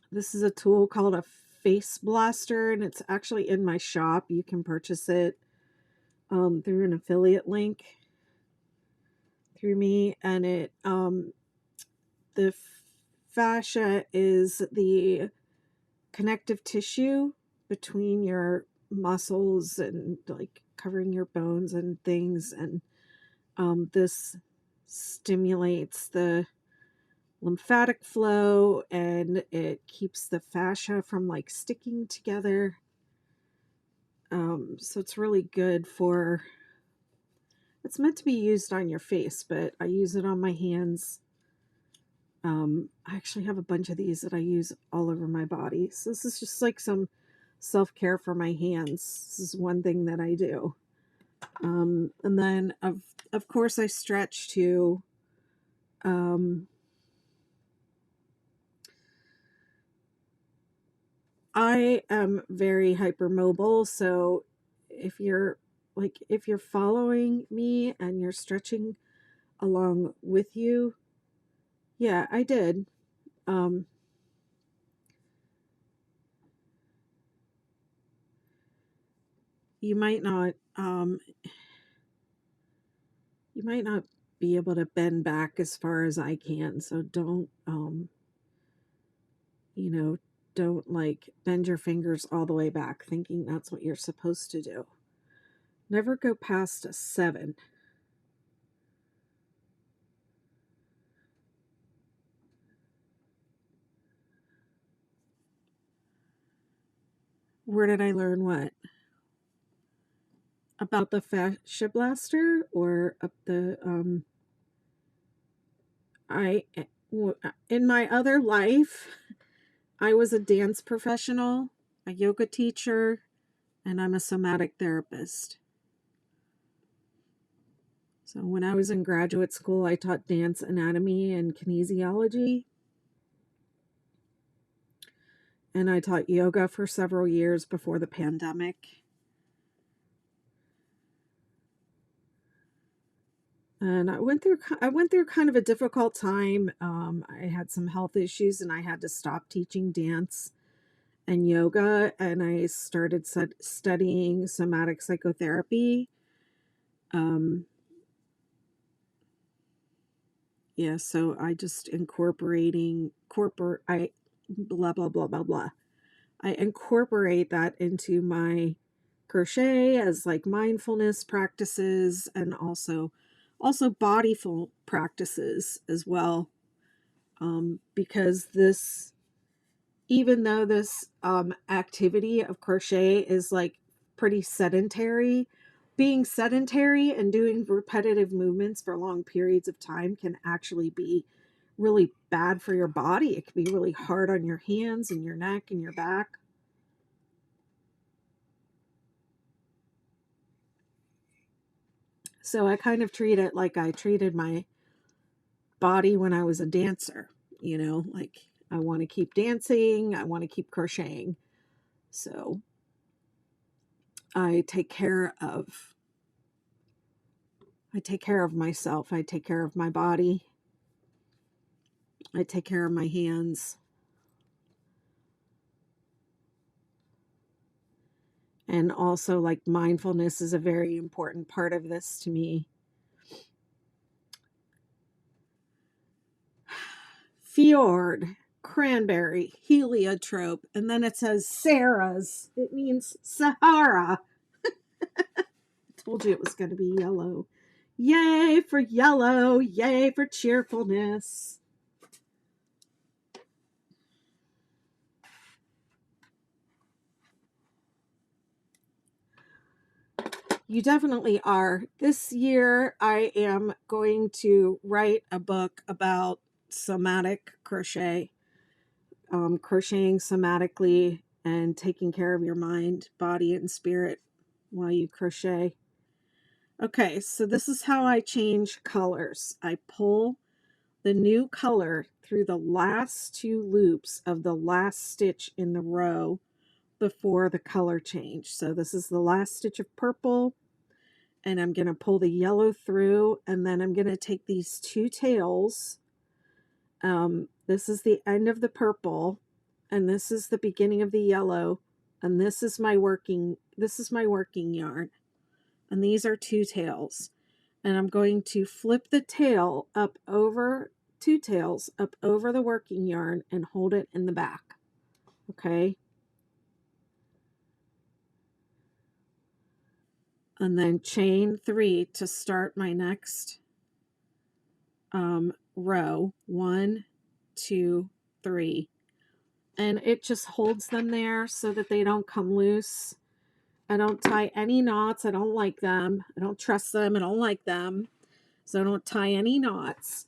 This is a tool called a face blaster, and it's actually in my shop. You can purchase it through an affiliate link through me, and the fascia is the connective tissue between your muscles and like covering your bones and things, and this stimulates the lymphatic flow, and it keeps the fascia from like sticking together. So it's really good for, it's meant to be used on your face, but I use it on my hands. I actually have a bunch of these that I use all over my body. So this is just like some self-care for my hands. This is one thing that I do. And then of course I stretch too. I am very hypermobile, so if you're following me and you're stretching along with you, yeah, I did. Um, you might not you might not be able to bend back as far as I can, so don't you know, don't like bend your fingers all the way back thinking that's what you're supposed to do. Never go past a 7. Where did I learn what? About the fascia blaster or up the I in my other life I was a dance professional, a yoga teacher, and I'm a somatic therapist. So when I was in graduate school, I taught dance anatomy and kinesiology, and I taught yoga for several years before the pandemic. And I went through kind of a difficult time. I had some health issues, and I had to stop teaching dance and yoga, and I started studying somatic psychotherapy. Yeah, so I just I blah blah blah blah blah. I incorporate that into my crochet as like mindfulness practices, and also bodyful practices as well. Because this, even though this activity of crochet is like pretty sedentary, being sedentary and doing repetitive movements for long periods of time can actually be really bad for your body. It can be really hard on your hands and your neck and your back. So I kind of treat it like I treated my body when I was a dancer, like I want to keep dancing, I want to keep crocheting. So I take care of myself. I take care of my body. I take care of my hands. And also, like, mindfulness is a very important part of this to me. Fjord, Cranberry, Heliotrope, and then it says Sarah's. It means Sahara. I told you it was going to be yellow. Yay for yellow. Yay for cheerfulness. You definitely are. This year, I am going to write a book about somatic crochet, crocheting somatically and taking care of your mind, body, and spirit while you crochet. Okay, so this is how I change colors. I pull the new color through the last 2 loops of the last stitch in the row before the color change. So this is the last stitch of purple, and I'm going to pull the yellow through, and then I'm going to take these 2 tails. This is the end of the purple, and this is the beginning of the yellow, and this is my working yarn, and these are two tails, and I'm going to flip the tail up over two tails up over the working yarn and hold it in the back. Okay, and then chain 3 to start my next row. 1, 2, 3, and it just holds them there so that they don't come loose. I don't tie any knots. I don't like them. I don't trust them. I don't like them. So I don't tie any knots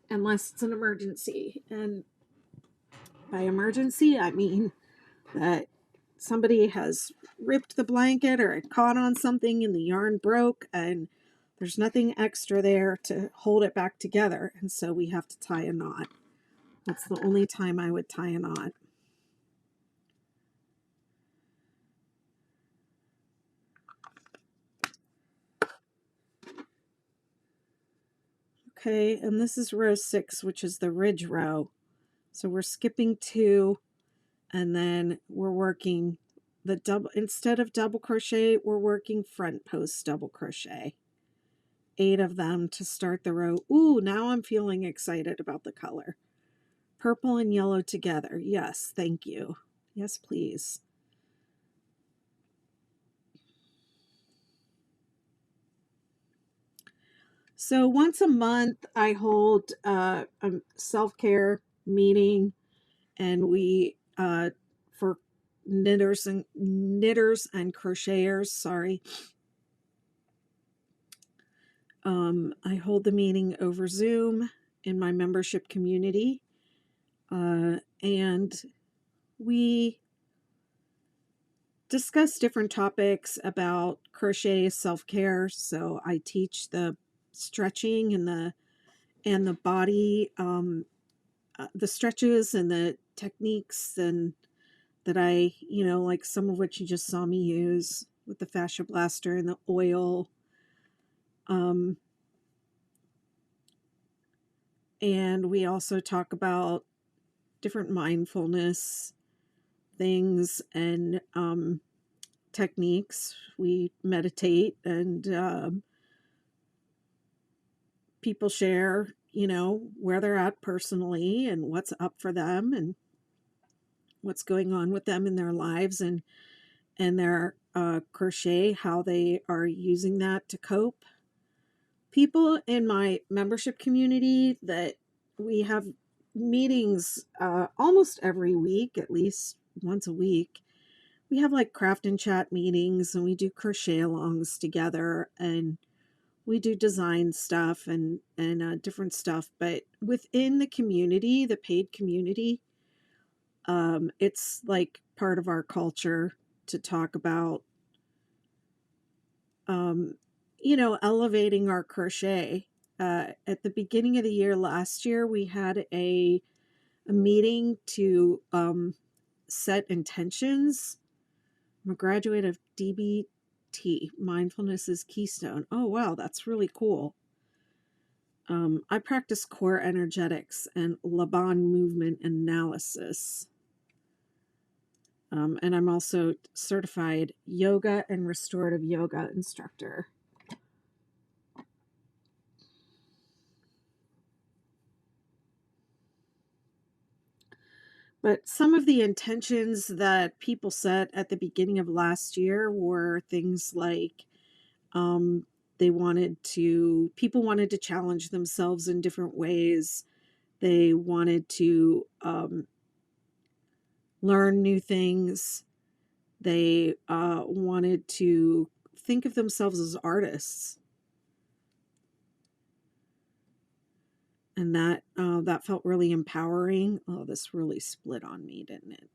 unless it's an emergency. And by emergency, I mean that somebody has ripped the blanket or it caught on something and the yarn broke and there's nothing extra there to hold it back together. And so we have to tie a knot. That's the only time I would tie a knot. Okay, and this is row 6, which is the ridge row. So we're skipping 2, and then we're working the double, instead of double crochet, we're working front post double crochet. 8 of them to start the row. Ooh, now I'm feeling excited about the color. Purple and yellow together. Yes, thank you. Yes, please. So once a month, I hold a self-care meeting, and we for knitters and crocheters. Sorry, I hold the meeting over Zoom in my membership community, and we discuss different topics about crochet self-care. So I teach the stretching and the body, the stretches and the techniques, and that I, like some of which you just saw me use with the fascia blaster and the oil. And we also talk about different mindfulness things and techniques. We meditate, and people share, where they're at personally and what's up for them and what's going on with them in their lives and their crochet, how they are using that to cope. People in my membership community, that we have meetings almost every week, at least once a week. We have like craft and chat meetings, and we do crochet alongs together, and we do design stuff and different stuff. But within the community, the paid community, it's like part of our culture to talk about, elevating our crochet. At the beginning of the year last year, we had a meeting to set intentions. I'm a graduate of DBT, Mindfulness is Keystone. Oh, wow, that's really cool. I practice core energetics and Laban movement analysis. And I'm also certified yoga and restorative yoga instructor. But some of the intentions that people set at the beginning of last year were things like people wanted to challenge themselves in different ways. They wanted to learn new things. They wanted to think of themselves as artists. And that felt really empowering. Oh, this really split on me, didn't it?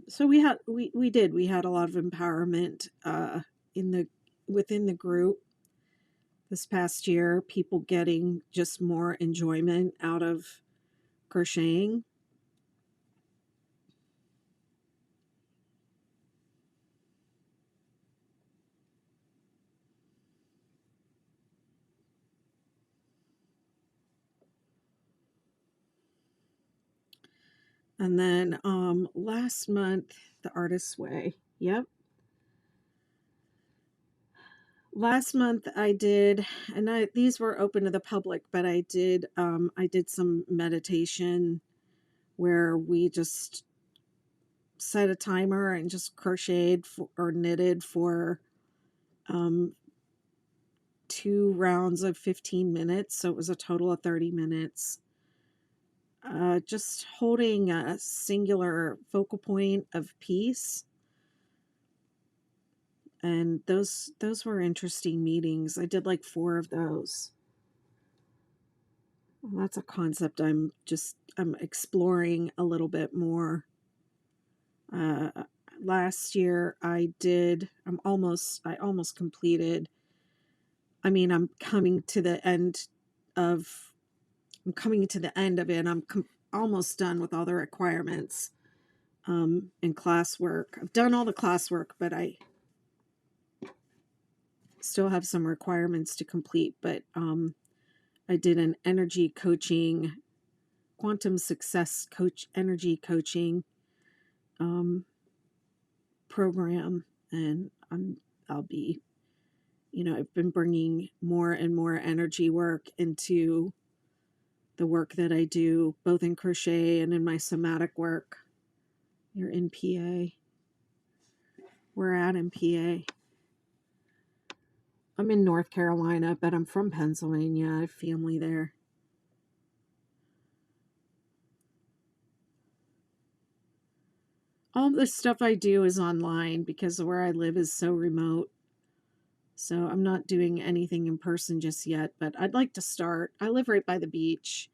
So we had a lot of empowerment within the group this past year. People getting just more enjoyment out of crocheting. And then last month, the Artist's Way. Yep. Last month I did, and these were open to the public, but I did some meditation where we just set a timer and just crocheted or knitted for 2 rounds of 15 minutes. So it was a total of 30 minutes. Just holding a singular focal point of peace. And those were interesting meetings. I did like 4 of those. Well, that's a concept I'm exploring a little bit more. Last year I almost completed. I mean, I'm coming to the end of it. I'm almost done with all the requirements and classwork. I've done all the classwork, but I still have some requirements to complete. But I did an energy coaching, quantum success coach, energy coaching program, and I'll be, I've been bringing more and more energy work into the work that I do, both in crochet and in my somatic work. You're in PA. We're at in PA. I'm in North Carolina, but I'm from Pennsylvania. I have family there. All the stuff I do is online because where I live is so remote. So I'm not doing anything in person just yet, but I'd like to start. I live right by the beach.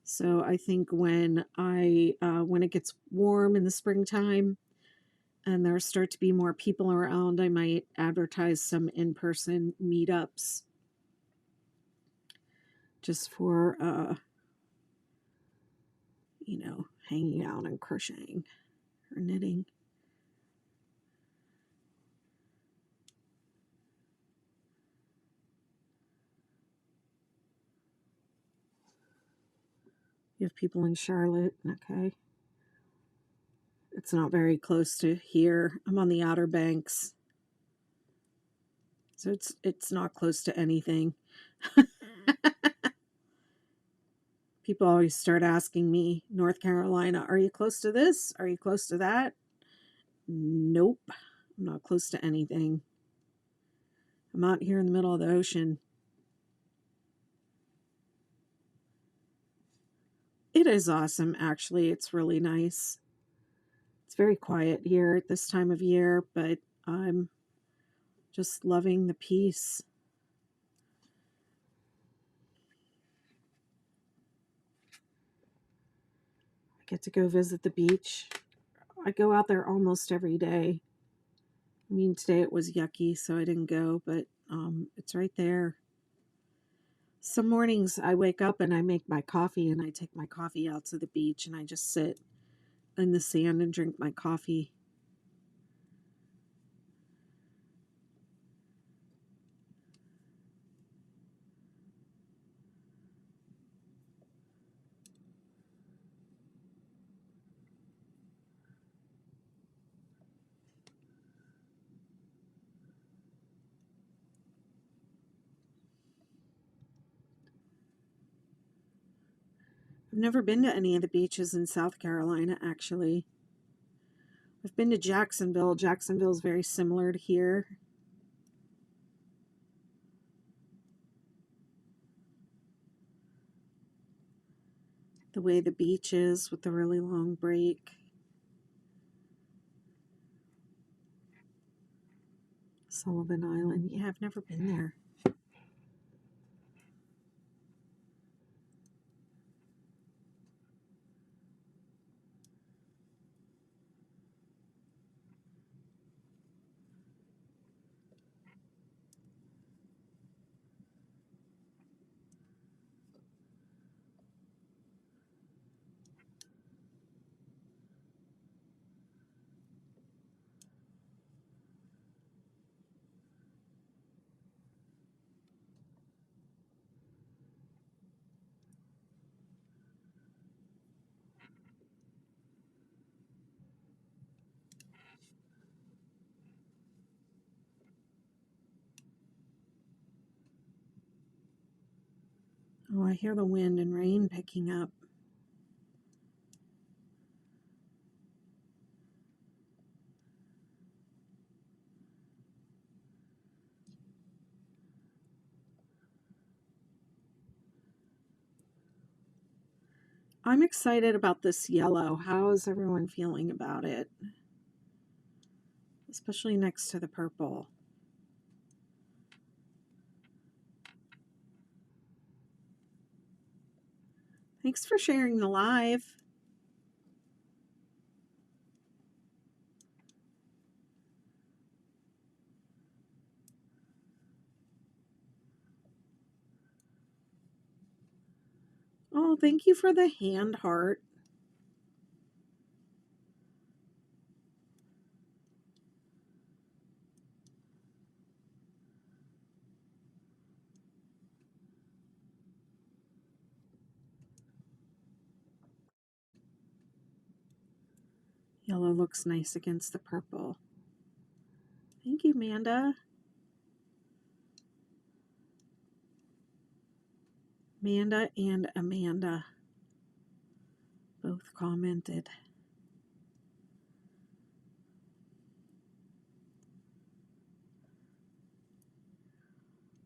So I think when it gets warm in the springtime and there start to be more people around, I might advertise some in-person meetups just for hanging out and crocheting or knitting. You have people in Charlotte, okay. It's not very close to here. I'm on the Outer Banks. So it's not close to anything. People always start asking me, North Carolina, are you close to this? Are you close to that? Nope. I'm not close to anything. I'm out here in the middle of the ocean. It is awesome, actually. It's really nice. It's very quiet here at this time of year, but I'm just loving the peace. I get to go visit the beach. I go out there almost every day. I mean, today it was yucky, so I didn't go, but it's right there. Some mornings I wake up and I make my coffee and I take my coffee out to the beach and I just sit in the sand and drink my coffee. I've never been to any of the beaches in South Carolina, actually. I've been to Jacksonville. Jacksonville is very similar to here. The way the beach is with the really long break. Sullivan Island. Yeah, I've never been there. Oh, I hear the wind and rain picking up. I'm excited about this yellow. How is everyone feeling about it? Especially next to the purple. Thanks for sharing the live. Oh, thank you for the hand heart. Yellow looks nice against the purple. Thank you, Amanda. Amanda and Amanda both commented.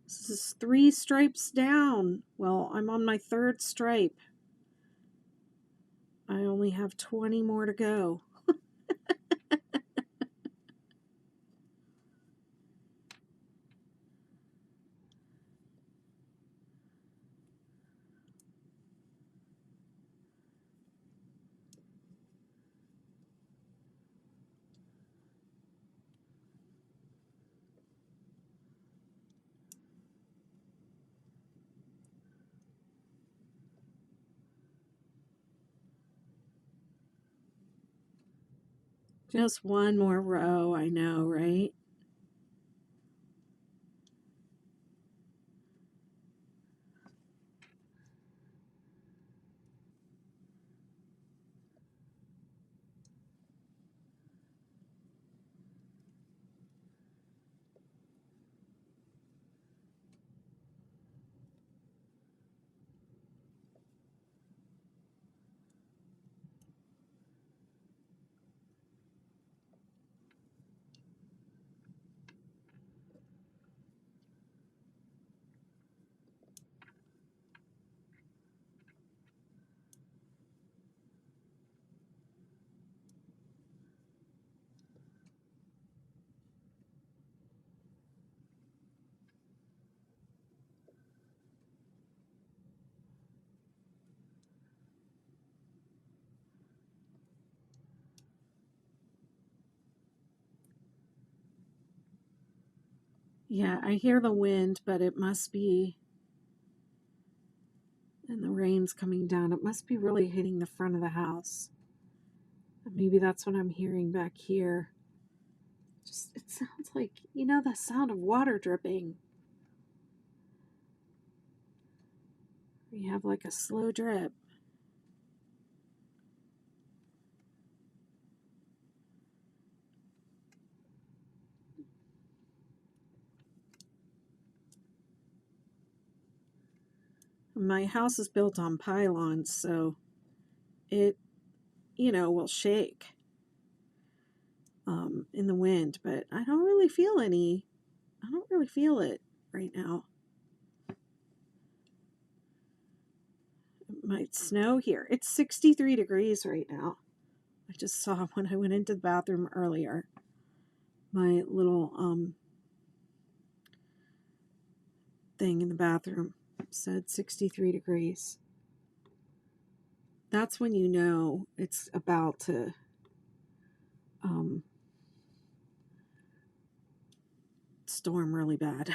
This is 3 stripes down. Well, I'm on my 3rd stripe. I only have 20 more to go. Just one more row, I know, right? Yeah, I hear the wind, but it must be, and the rain's coming down. It must be really hitting the front of the house. Maybe that's what I'm hearing back here. Just, it sounds like, you know, the sound of water dripping. You have like a slow drip. My house is built on pylons, so it, you know, will shake in the wind, but I don't really feel it right now. It might snow here. It's 63 degrees right now. I just saw when I went into the bathroom earlier. My little thing in the bathroom said 63 degrees. That's when you know it's about to storm really bad.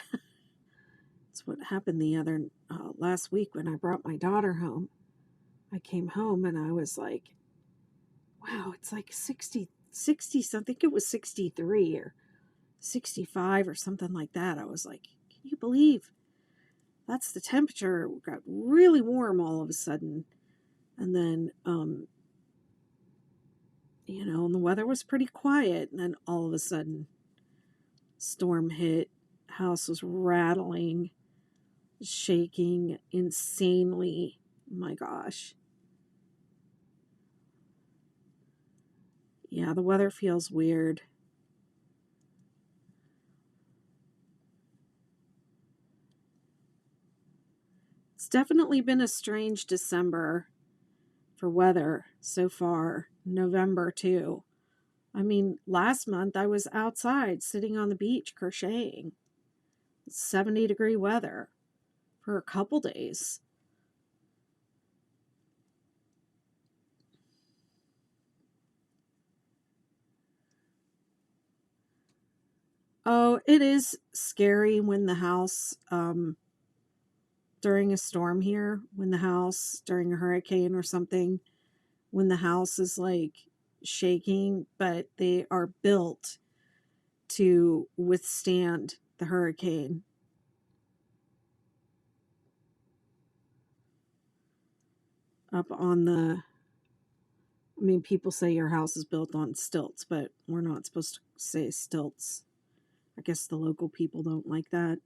That's what happened the other last week when I brought my daughter home. I came home and I was like, wow, it's like 60 something. I think it was 63 or 65 or something like that. I was like, can you believe that's the temperature? It got really warm all of a sudden. And then, you know, and the weather was pretty quiet. And then all of a sudden, storm hit. House was rattling. shaking insanely. My gosh. Yeah, the weather feels weird. It's definitely been a strange December for weather so far. November, too. I mean, last month I was outside sitting on the beach crocheting. 70-degree weather for a couple days. Oh, it is scary when the house, during a storm here, when the house, during a hurricane or something, when the house is like shaking, but they are built to withstand the hurricane. Up on the, I mean, people say your house is built on stilts, but we're not supposed to say stilts. I guess the local people don't like that.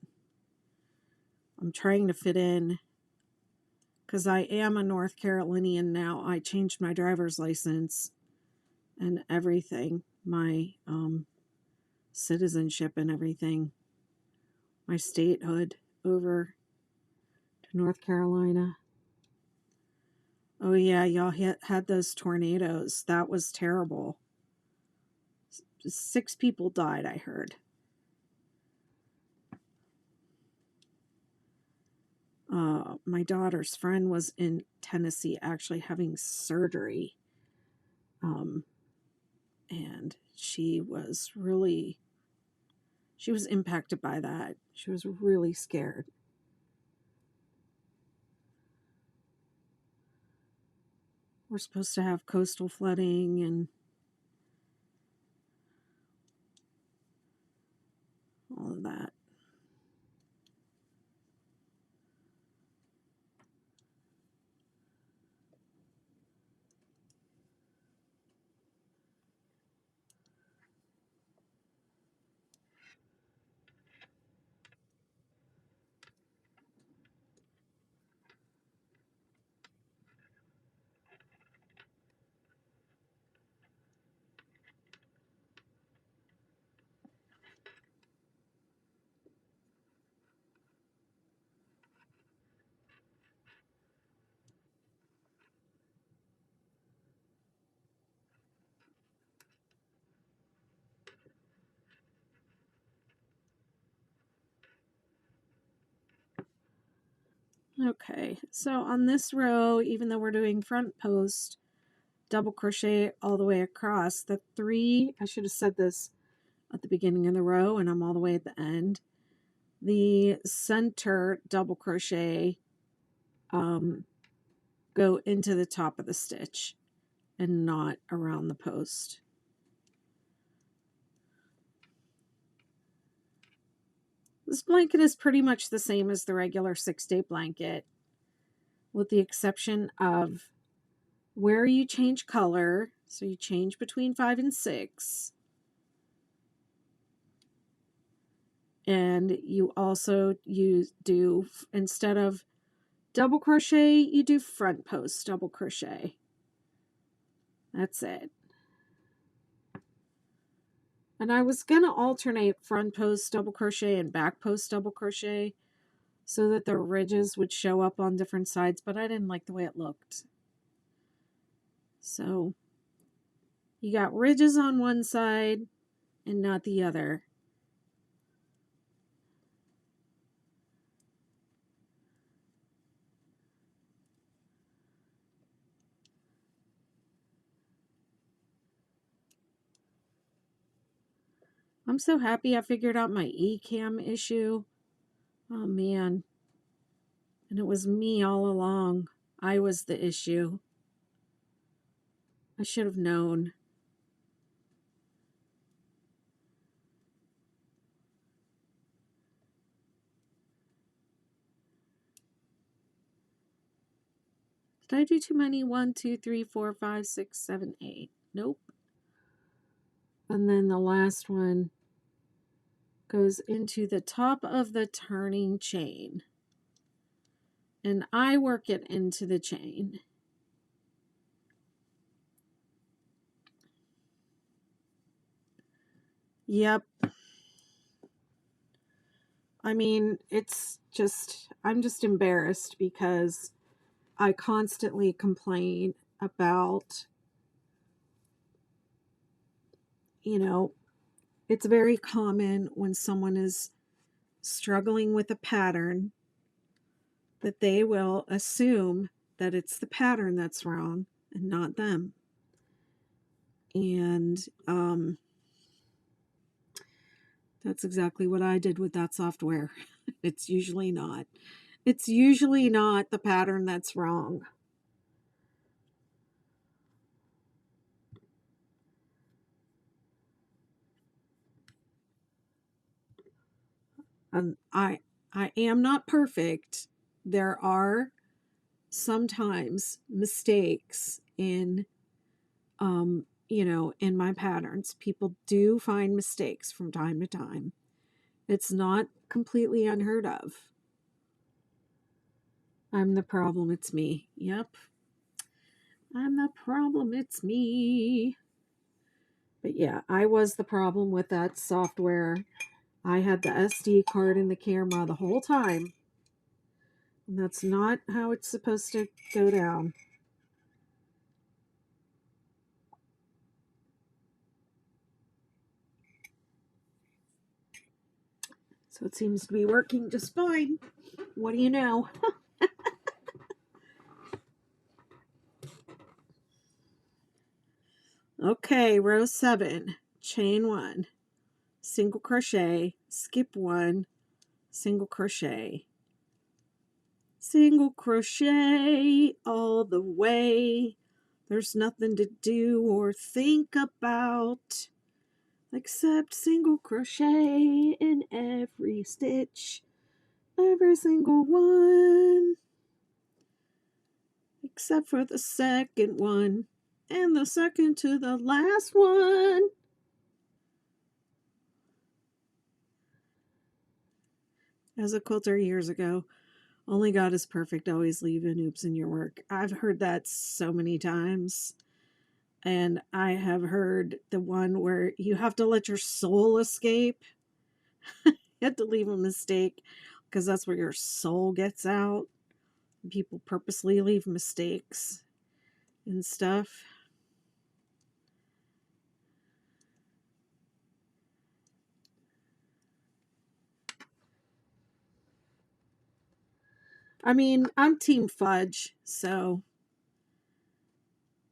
I'm trying to fit in because I am a North Carolinian now. I changed my driver's license and everything, my citizenship and everything, my statehood over to North Carolina. Oh yeah, y'all had those tornadoes. That was terrible. 6 people died, I heard. My daughter's friend was in Tennessee actually having surgery. And she was impacted by that. She was really scared. We're supposed to have coastal flooding and all of that. Okay, so on this row, even though we're doing front post, double crochet all the way across, the 3, I should have said this at the beginning of the row and I'm all the way at the end. The center double crochet go into the top of the stitch and not around the post. This blanket is pretty much the same as the regular 6-day blanket, with the exception of where you change color. So you change between 5 and 6. And you also do, instead of double crochet, you do front post double crochet. That's it. And I was going to alternate front post double crochet and back post double crochet so that the ridges would show up on different sides, but I didn't like the way it looked. So you got ridges on one side and not the other. I'm so happy I figured out my eCam issue. Oh man. And it was me all along. I was the issue. I should have known. Did I do too many? 1, 2, 3, 4, 5, 6, 7, 8. Nope. And then the last one goes into the top of the turning chain. and I work it into the chain. Yep. I mean, I'm just embarrassed because I constantly complain about, it's very common when someone is struggling with a pattern that they will assume that it's the pattern that's wrong and not them. And that's exactly what I did with that software. It's usually not. It's usually not the pattern that's wrong. I am not perfect. There are sometimes mistakes in in my patterns. People do find mistakes from time to time. It's not completely unheard of. I'm the problem, it's me. Yep. I'm the problem, it's me. But yeah, I was the problem with that software. I had the SD card in the camera the whole time. And that's not how it's supposed to go down. So it seems to be working just fine. What do you know? Okay, row 7, chain 1, single crochet, skip 1, single crochet all the way. There's nothing to do or think about except single crochet in every stitch, every single one, except for the second one and the second to the last one. As a quilter years ago, only God is perfect, always leave an oops in your work. I've heard that so many times. And I have heard the one where you have to let your soul escape. You have to leave a mistake because that's where your soul gets out. People purposely leave mistakes and stuff. I mean, I'm team fudge, so.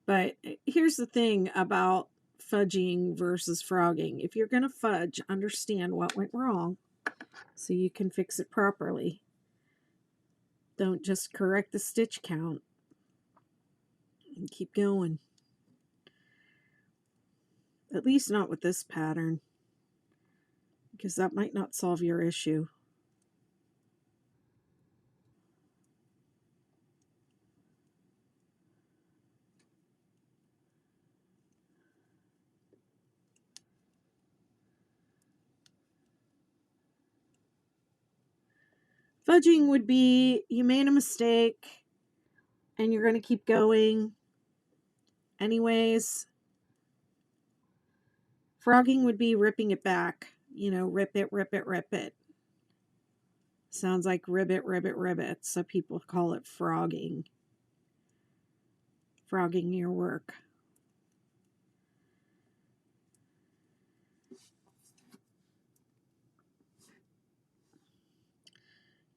But here's the thing about fudging versus frogging. If you're going to fudge, understand what went wrong so you can fix it properly. Don't just correct the stitch count and keep going. At least not with this pattern, because that might not solve your issue. Fudging would be you made a mistake and you're going to keep going anyways. Frogging would be ripping it back. Rip it, rip it, rip it. Sounds like ribbit, ribbit, ribbit. So people call it frogging. Frogging your work.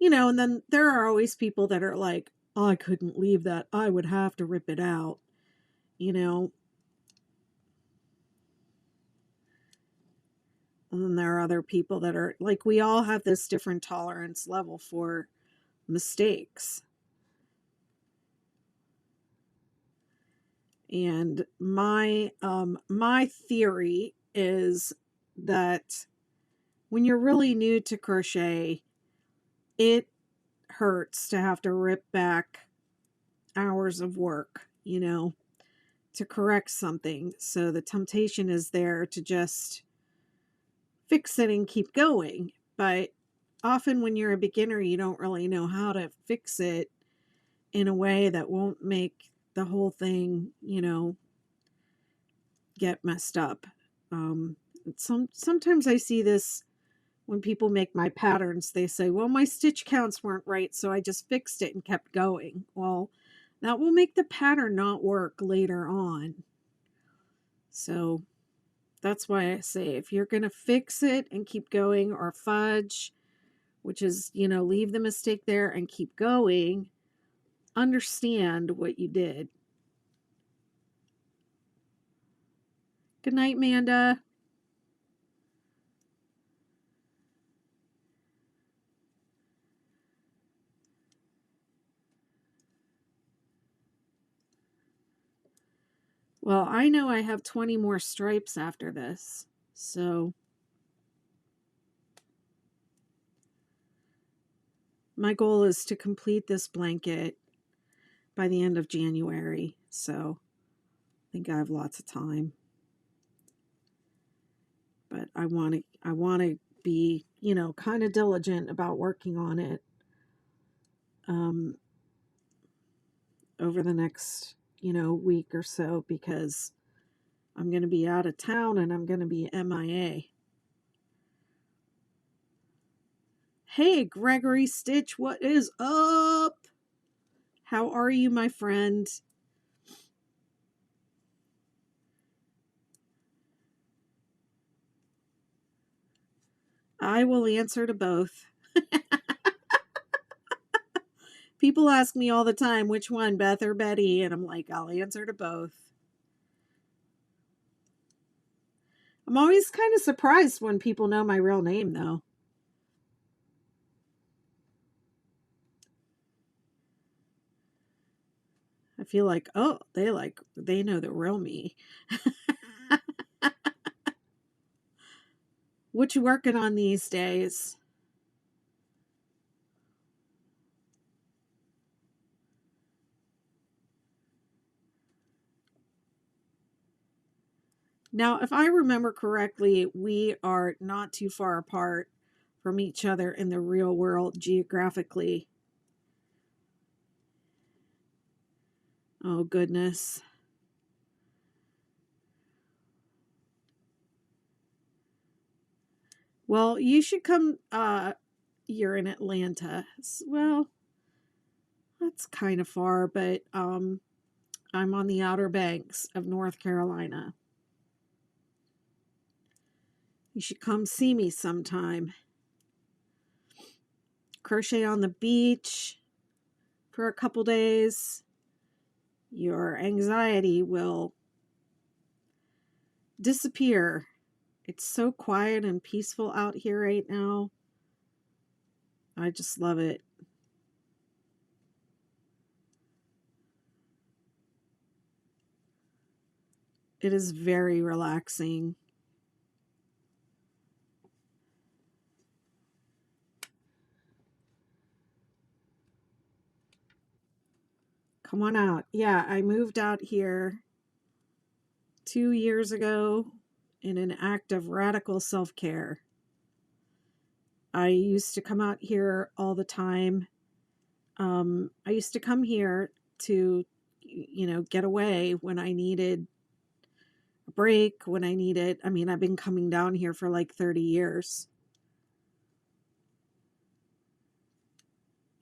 And then there are always people that are like, oh, I couldn't leave that. I would have to rip it out. And then there are other people that are like, we all have this different tolerance level for mistakes. And my theory is that when you're really new to crochet, it hurts to have to rip back hours of work, to correct something. So the temptation is there to just fix it and keep going. But often when you're a beginner, you don't really know how to fix it. in a way that won't make the whole thing, get messed up. Sometimes I see this when people make my patterns. They say, well, my stitch counts weren't right, so I just fixed it and kept going. Well, that will make the pattern not work later on. So that's why I say, if you're going to fix it and keep going, or fudge, which is, leave the mistake there and keep going, understand what you did. Good night, Manda. Well, I know I have 20 more stripes after this, so my goal is to complete this blanket by the end of January, so I think I have lots of time. But I want to be, kind of diligent about working on it over the next, week or so, because I'm going to be out of town and I'm going to be MIA. Hey, Gregory Stitch, what is up? How are you, my friend? I will answer to both. People ask me all the time, which one, Beth or Betty? And I'm like, I'll answer to both. I'm always kind of surprised when people know my real name, though. I feel like, oh, they know the real me. What you working on these days? Now, if I remember correctly, we are not too far apart from each other in the real world geographically. Oh, goodness. Well, you should come. You're in Atlanta. Well, that's kind of far, but I'm on the Outer Banks of North Carolina. You should come see me sometime. Crochet on the beach for a couple days. Your anxiety will disappear. It's so quiet and peaceful out here right now. I just love it. It is very relaxing. Come on out. Yeah, I moved out here 2 years ago in an act of radical self-care. I used to come out here all the time. I used to come here to, get away when I needed a break, when I needed, I've been coming down here for like 30 years.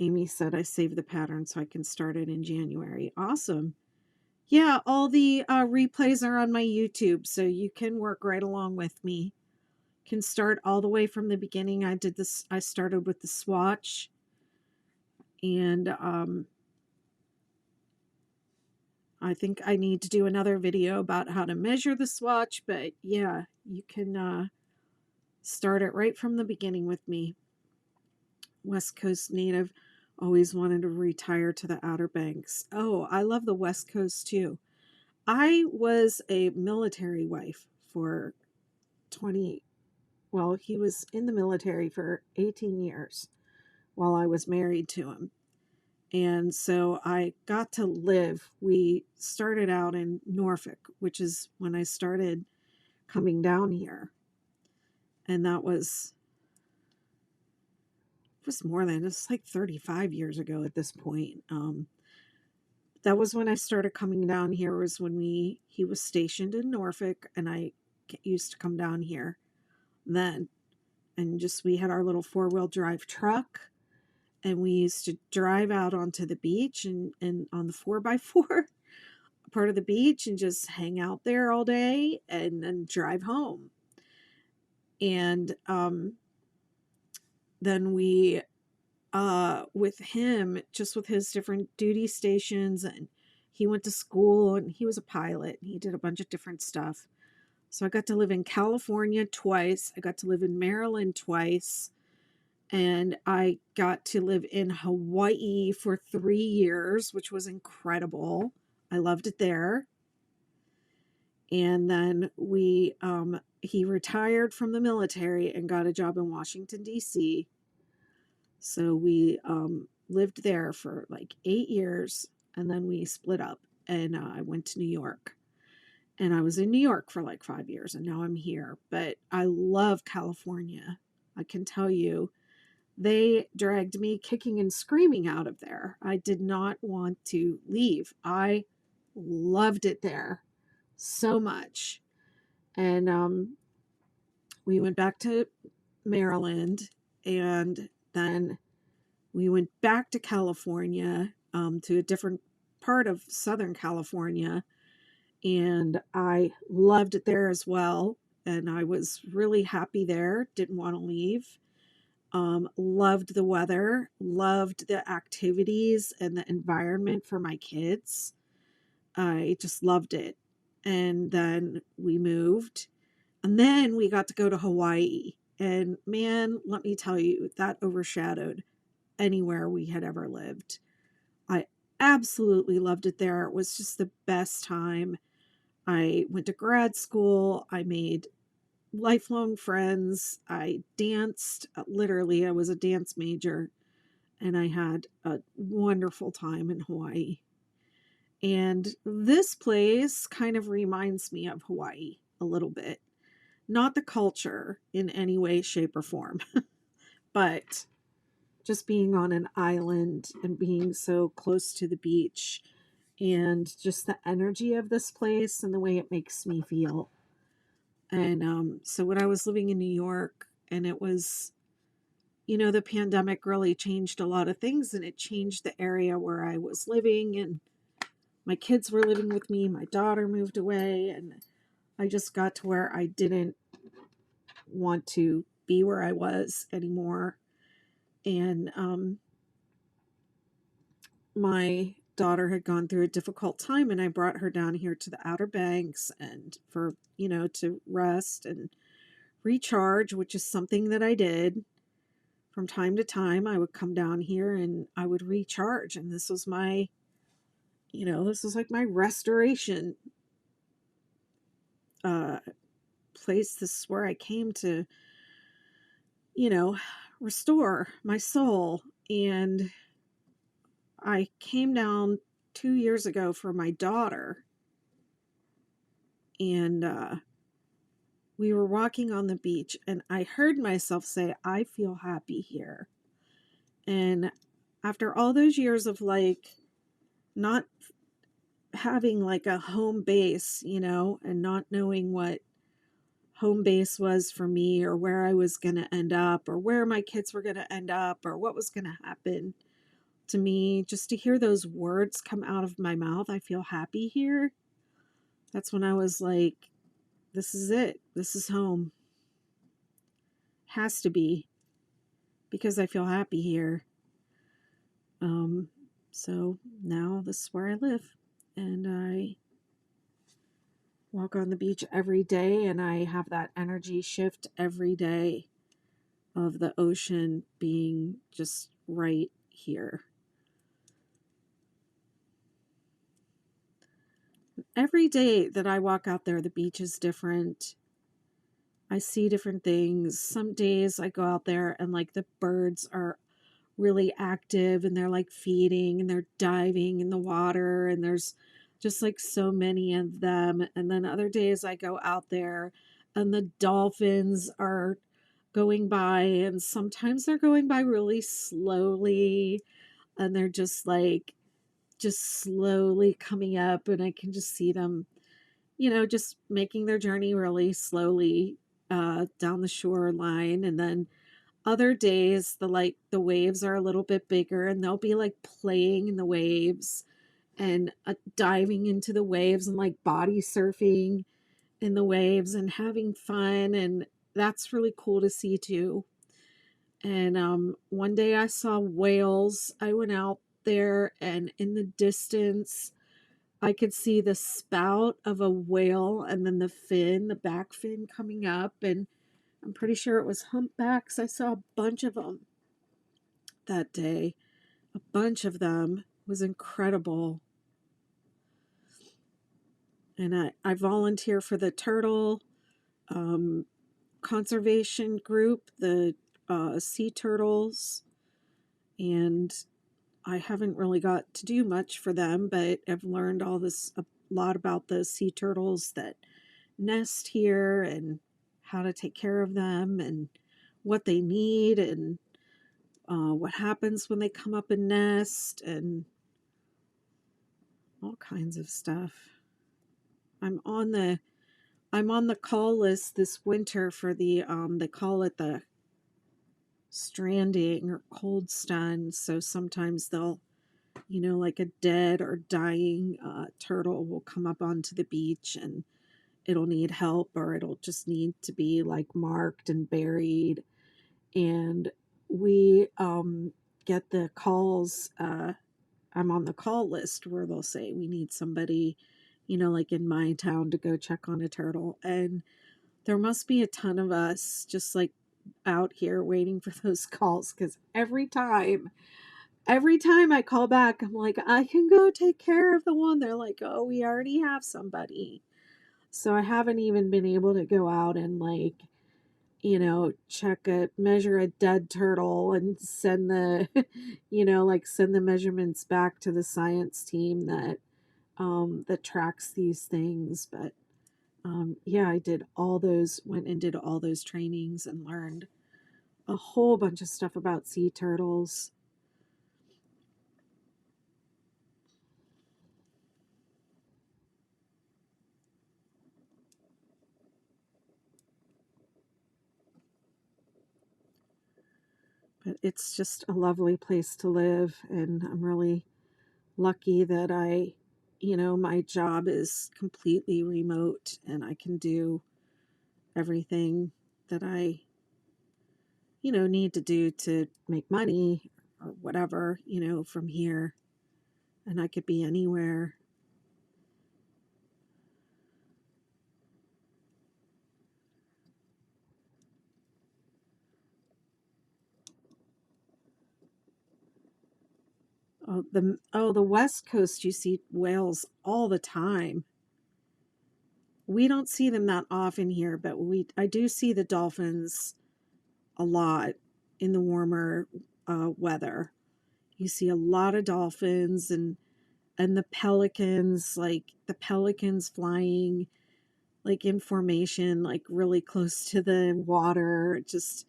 Amy said I saved the pattern so I can start it in January. Awesome. Yeah, all the replays are on my YouTube, so you can work right along with me. Can start all the way from the beginning. I started with the swatch, and I think I need to do another video about how to measure the swatch, but yeah, you can start it right from the beginning with me. West Coast native, always wanted to retire to the Outer Banks. Oh, I love the West Coast too. I was a military wife for 20, well, he was in the military for 18 years while I was married to him. And so I got to live. We started out in Norfolk, which is when I started coming down here. And that was more than, it's like 35 years ago at this point. that was when I started coming down here, was when he was stationed in Norfolk, and I used to come down here then. And just, we had our little 4-wheel drive truck, and we used to drive out onto the beach and on the 4x4 part of the beach, and just hang out there all day and then drive home. And then we with him, just with his different duty stations, and he went to school, and he was a pilot, and he did a bunch of different stuff. So I got to live in California twice, I got to live in Maryland twice, and I got to live in Hawaii for 3 years, which was incredible. I loved it there. And then he retired from the military and got a job in Washington, D.C. So we lived there for like 8 years, and then we split up, and I went to New York. And I was in New York for like 5 years, and now I'm here. But I love California. I can tell you, they dragged me kicking and screaming out of there. I did not want to leave. I loved it there so much. And we went back to Maryland, and then we went back to California, to a different part of Southern California, and I loved it there as well. And I was really happy there, didn't want to leave. Loved the weather, loved the activities and the environment for my kids. I just loved it. And then we moved, and then we got to go to Hawaii. And man, let me tell you, that overshadowed anywhere we had ever lived. I absolutely loved it there. It was just the best time. I went to grad school. I made lifelong friends. I danced. Literally, I was a dance major, and I had a wonderful time in Hawaii. And this place kind of reminds me of Hawaii a little bit. Not the culture in any way, shape, or form, but just being on an island and being so close to the beach, and just the energy of this place and the way it makes me feel. And so when I was living in New York, and it was, the pandemic really changed a lot of things, and it changed the area where I was living, and my kids were living with me. My daughter moved away, and I just got to where I didn't want to be where I was anymore. And my daughter had gone through a difficult time, and I brought her down here to the Outer Banks, and for, to rest and recharge, which is something that I did from time to time. I would come down here and I would recharge, and this was my, this was like my restoration place. This is where I came to, restore my soul. And I came down 2 years ago for my daughter, and we were walking on the beach, and I heard myself say, I feel happy here. And after all those years of like not having like a home base, and not knowing what home base was for me, or where I was going to end up, or where my kids were going to end up, or what was going to happen to me, just to hear those words come out of my mouth, I feel happy here. That's when I was like, this is it. This is home. Has to be, because I feel happy here. So now this is where I live, and I walk on the beach every day, and I have that energy shift every day of the ocean being just right here. Every day that I walk out there, the beach is different. I see different things. Some days I go out there and like the birds are really active, and they're like feeding, and they're diving in the water, and there's just like so many of them. And then other days I go out there and the dolphins are going by, and sometimes they're going by really slowly, and they're just like just slowly coming up, and I can just see them, just making their journey really slowly down the shoreline. And then other days, the waves are a little bit bigger, and they'll be like playing in the waves and diving into the waves and like body surfing in the waves and having fun. And that's really cool to see too. And one day I saw whales. I went out there, and in the distance, I could see the spout of a whale and then the back fin coming up. And I'm pretty sure it was humpbacks. I saw a bunch of them that day. A bunch of them. It was incredible. And I volunteer for the turtle um, conservation group, the sea turtles. And I haven't really got to do much for them, but I've learned a lot about the sea turtles that nest here and how to take care of them and what they need and what happens when they come up and nest and all kinds of stuff. I'm on the call list this winter for the they call it the stranding or cold stun. So sometimes they'll, like a dead or dying turtle will come up onto the beach, and it'll need help, or it'll just need to be like marked and buried. And we get the calls. I'm on the call list where they'll say we need somebody, like in my town, to go check on a turtle. And there must be a ton of us just like out here waiting for those calls, because every time I call back, I'm like, I can go take care of the one. They're like, oh, we already have somebody. So I haven't even been able to go out and like, measure a dead turtle and send the, send the measurements back to the science team that tracks these things. But yeah, went and did all those trainings and learned a whole bunch of stuff about sea turtles. But it's just a lovely place to live, and I'm really lucky that my job is completely remote, and I can do everything that I, need to do to make money or whatever, from here, and I could be anywhere. The West Coast, you see whales all the time. We don't see them that often here, but I do see the dolphins a lot in the warmer weather. You see a lot of dolphins and the pelicans, like the pelicans flying like in formation, like really close to the water. It just,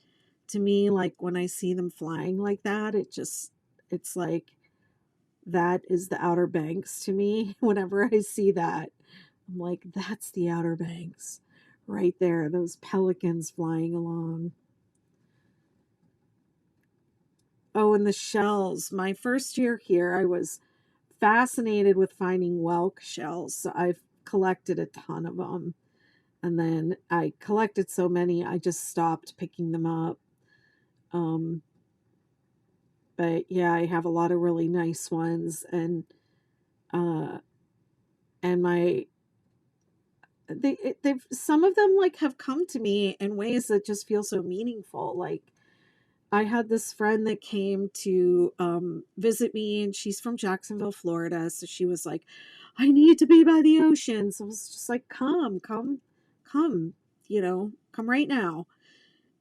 to me, like when I see them flying like that, it's like that is the Outer Banks to me. Whenever I see that, I'm like, that's the Outer Banks right there, those pelicans flying along. Oh, and the shells. My first year here, I was fascinated with finding whelk shells. So I've collected a ton of them. And then I collected so many, I just stopped picking them up. Um, but yeah, I have a lot of really nice ones. Uh, and they've some of them like have come to me in ways that just feel so meaningful. Like I had this friend that came to visit me, and she's from Jacksonville, Florida. So she was like, I need to be by the ocean. So I was just like, come, come right now.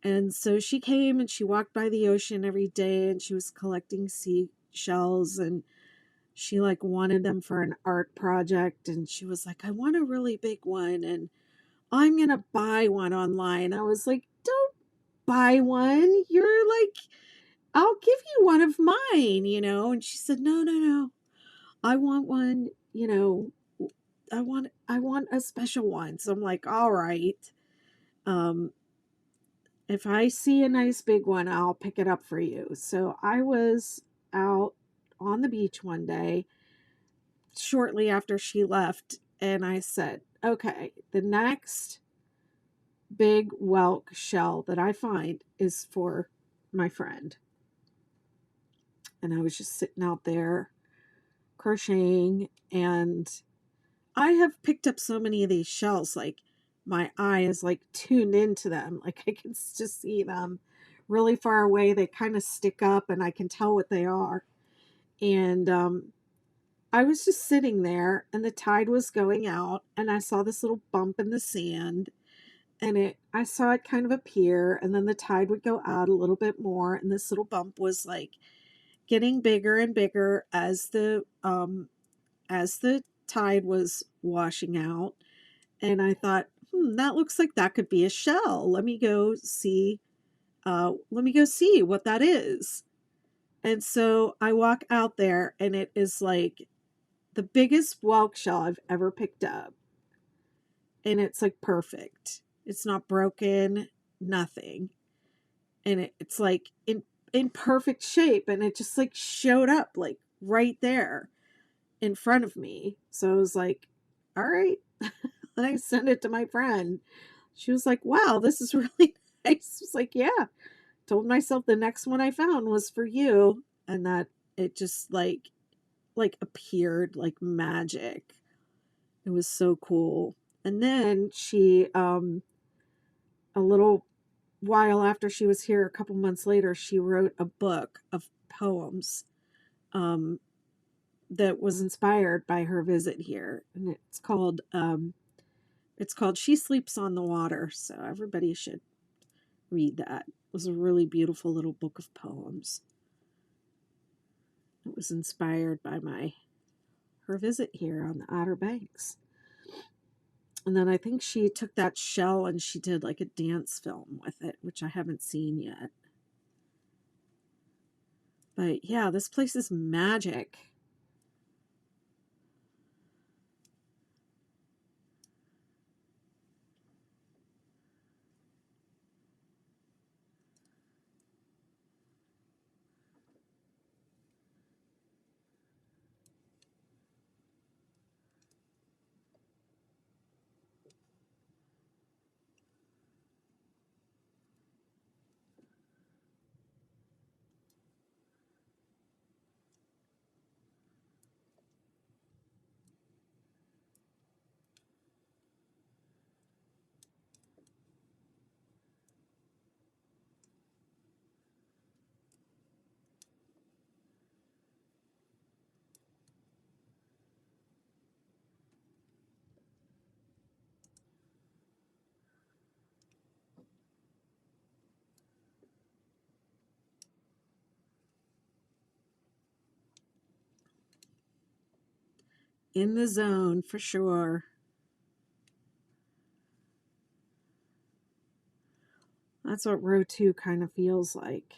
And so she came and she walked by the ocean every day, and she was collecting seashells, and she like wanted them for an art project. And she was like, I want a really big one, and I'm going to buy one online. I was like, don't buy one. You're like, I'll give you one of mine, And she said, no, no, no. I want one, you know, I want a special one. So I'm like, all right. Um, if I see a nice big one, I'll pick it up for you. So I was out on the beach one day shortly after she left, and I said, okay, the next big whelk shell that I find is for my friend. And I was just sitting out there crocheting, and I have picked up so many of these shells, like my eye is like tuned into them. Like I can just see them really far away. They kind of stick up and I can tell what they are. And I was just sitting there and the tide was going out and I saw this little bump in the sand, and I saw it kind of appear, and then the tide would go out a little bit more, and this little bump was like getting bigger and bigger as the tide was washing out. And I thought, that looks like that could be a shell. Let me go see. Let me go see what that is. And so I walk out there, and it is like the biggest whelk shell I've ever picked up, and it's like perfect. It's not broken, nothing, and it's like in perfect shape, and it just like showed up like right there in front of me. So I was like, all right. And I sent it to my friend. She was like, wow, this is really nice. I was like, yeah. Told myself the next one I found was for you, and that it just like appeared like magic. It was so cool. And then she a little while after she was here, a couple months later, she wrote a book of poems um that was inspired by her visit here, and it's called She Sleeps on the Water. So everybody should read that. It was a really beautiful little book of poems. It was inspired by her visit here on the Outer Banks. And then I think she took that shell and she did like a dance film with it, which I haven't seen yet. But yeah, this place is magic. In the zone for sure. That's what row 2 kind of feels like.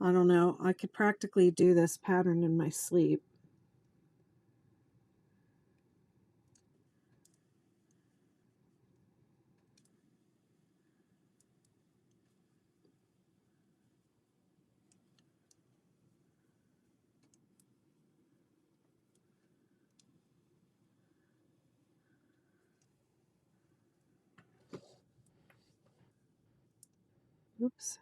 I don't know. I could practically do this pattern in my sleep. Oops.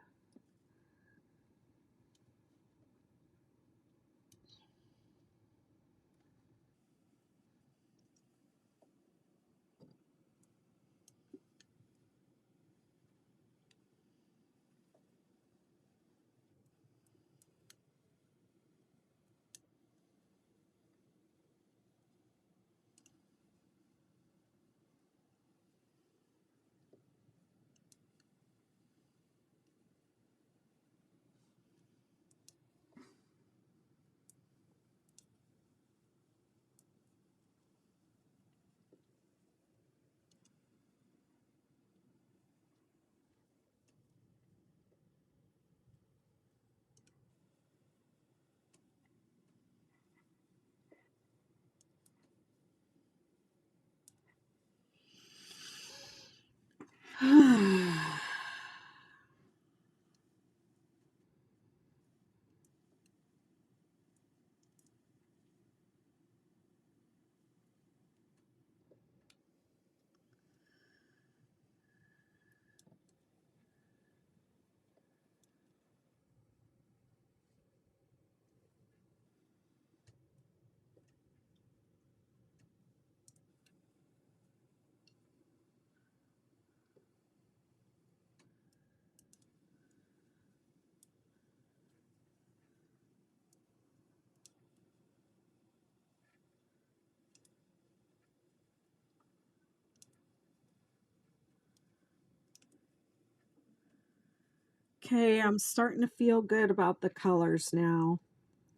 Okay, I'm starting to feel good about the colors now.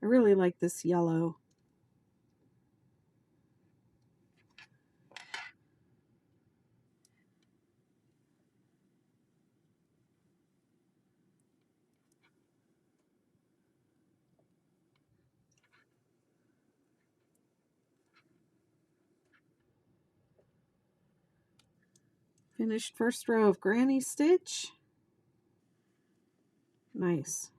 I really like this yellow. Finished first row of granny stitch. Nice.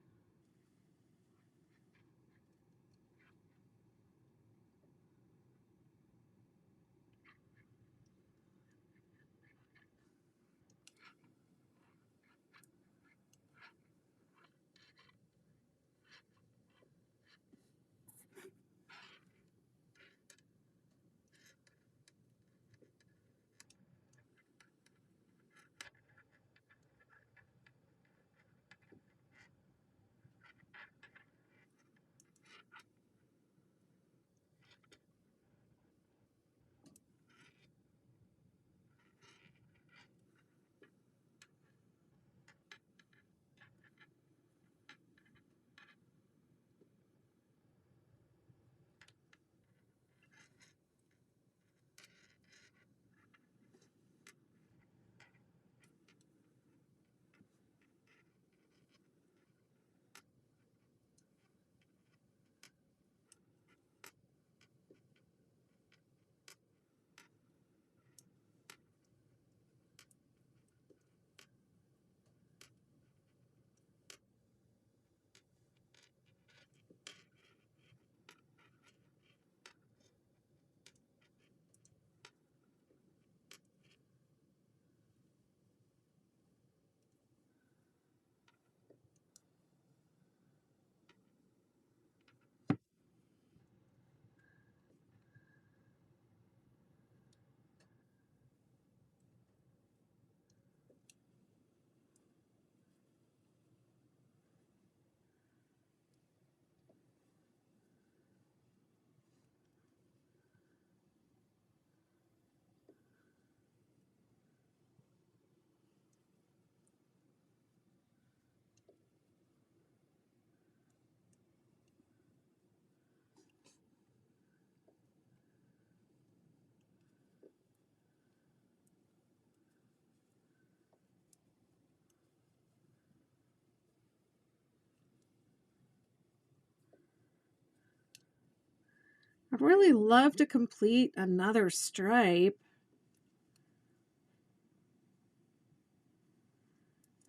I'd really love to complete another stripe.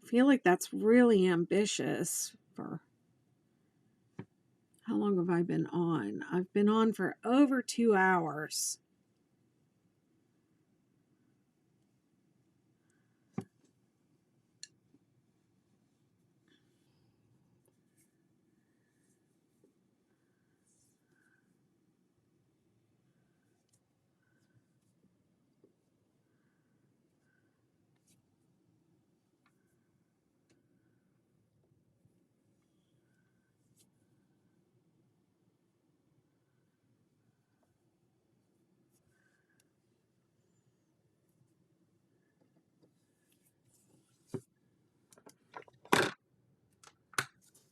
I feel like that's really ambitious for how long have I been on? I've been on for over 2 hours.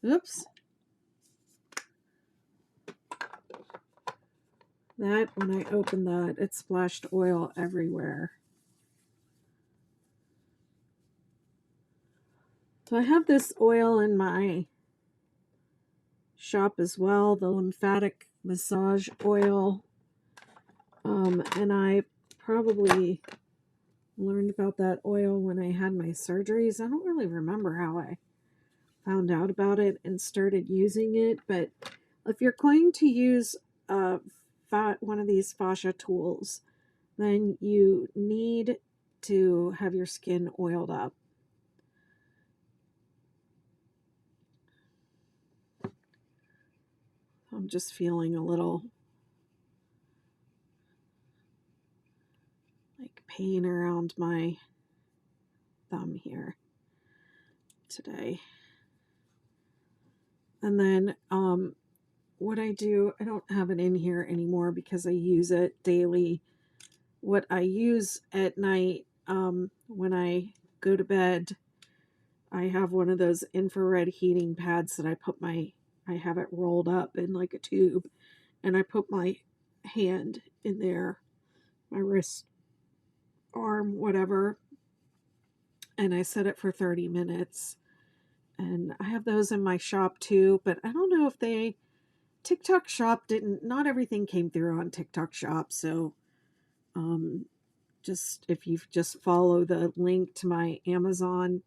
Oops. That, when I opened that, it splashed oil everywhere. So I have this oil in my shop as well, the lymphatic massage oil. And I probably learned about that oil when I had my surgeries. I don't really remember how I found out about it and started using it, but if you're going to use one of these fascia tools, then you need to have your skin oiled up. I'm just feeling a little like pain around my thumb here today. And then what I do, I don't have it in here anymore because I use it daily. What I use at night when I go to bed I have one of those infrared heating pads that I have it rolled up in like a tube, and I put my hand in there, my wrist, arm, whatever, and I set it for 30 minutes. And I have those in my shop too, but I don't know if TikTok shop didn't, not everything came through on TikTok shop. So, just if you just follow the link to my Amazon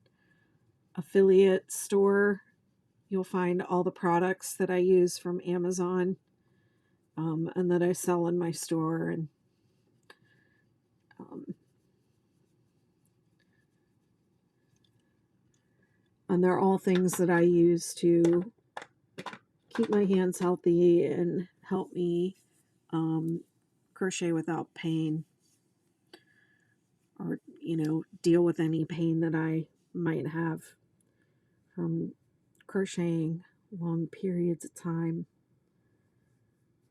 affiliate store, you'll find all the products that I use from Amazon, and that I sell in my store. Um, and they're all things that I use to keep my hands healthy and help me crochet without pain, or deal with any pain that I might have from crocheting long periods of time.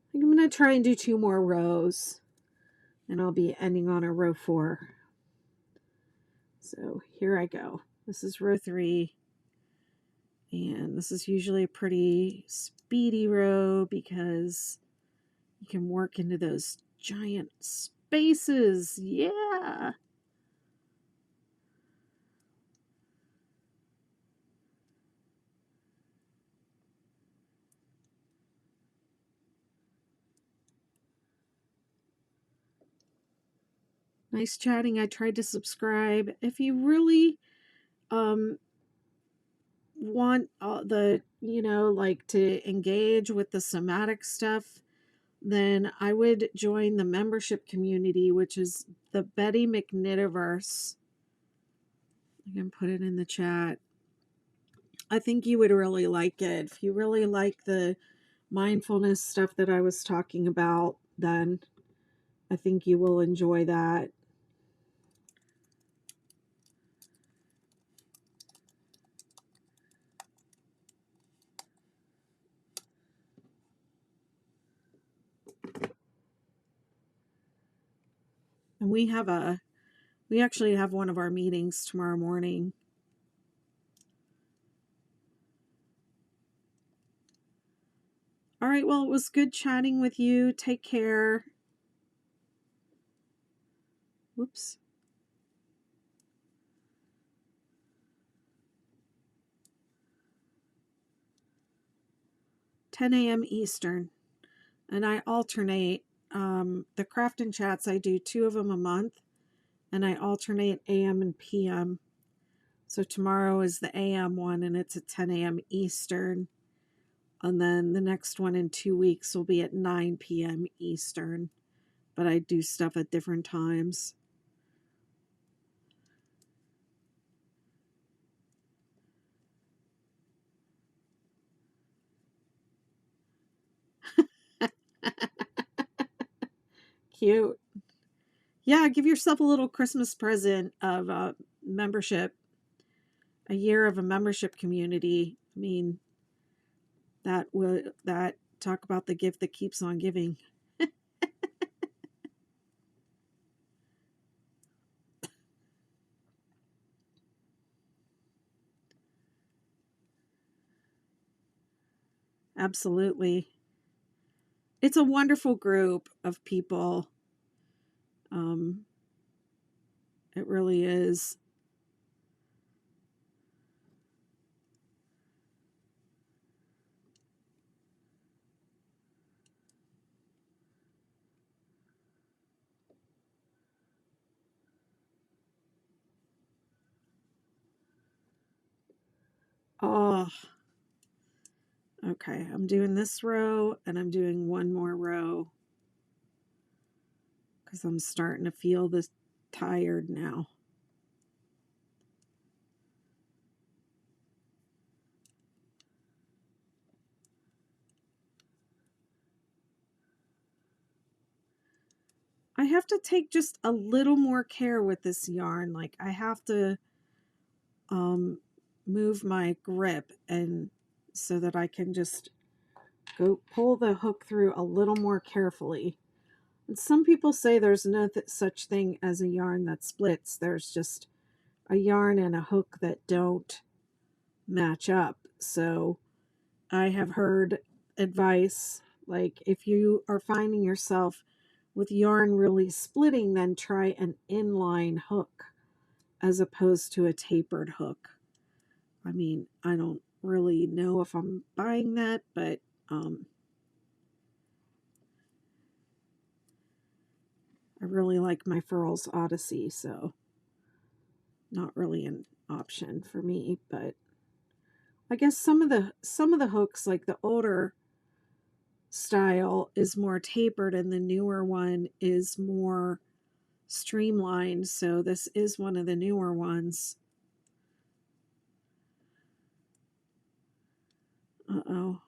I think I'm going to try and do 2 more rows, and I'll be ending on a row 4. So here I go. This is row 3, and this is usually a pretty speedy row because you can work into those giant spaces. Yeah. Nice chatting. I tried to subscribe. If you really want like to engage with the somatic stuff, then I would join the membership community, which is the Betty McKnitiverse. I can put it in the chat. I think you would really like it. If you really like the mindfulness stuff that I was talking about, then I think you will enjoy that. And we actually have one of our meetings tomorrow morning. All right, well, it was good chatting with you. Take care. Whoops. 10 a.m. Eastern. And I alternate. The craft and chats, I do 2 of them a month, and I alternate AM and PM. So tomorrow is the AM one, and it's at 10 a.m. Eastern. And then the next one in 2 weeks will be at 9 p.m. Eastern. But I do stuff at different times. Cute. Yeah, give yourself a little Christmas present of membership. A year of a membership community. I mean, that talk about the gift that keeps on giving. Absolutely. It's a wonderful group of people. It really is. Oh, okay. I'm doing this row, and I'm doing one more row because I'm starting to feel this tired now. I have to take just a little more care with this yarn. Like, I have to move my grip, and so that I can just go pull the hook through a little more carefully. And some people say there's no such thing as a yarn that splits. There's just a yarn and a hook that don't. match up. So I have heard advice like if you are finding yourself with yarn really splitting, then try an inline hook as opposed to a tapered hook. I mean, I don't really know if I'm buying that, but I really like my Furls Odyssey, so not really an option for me, but I guess some of the hooks, like the older style, is more tapered and the newer one is more streamlined. So this is one of the newer ones. Uh-oh.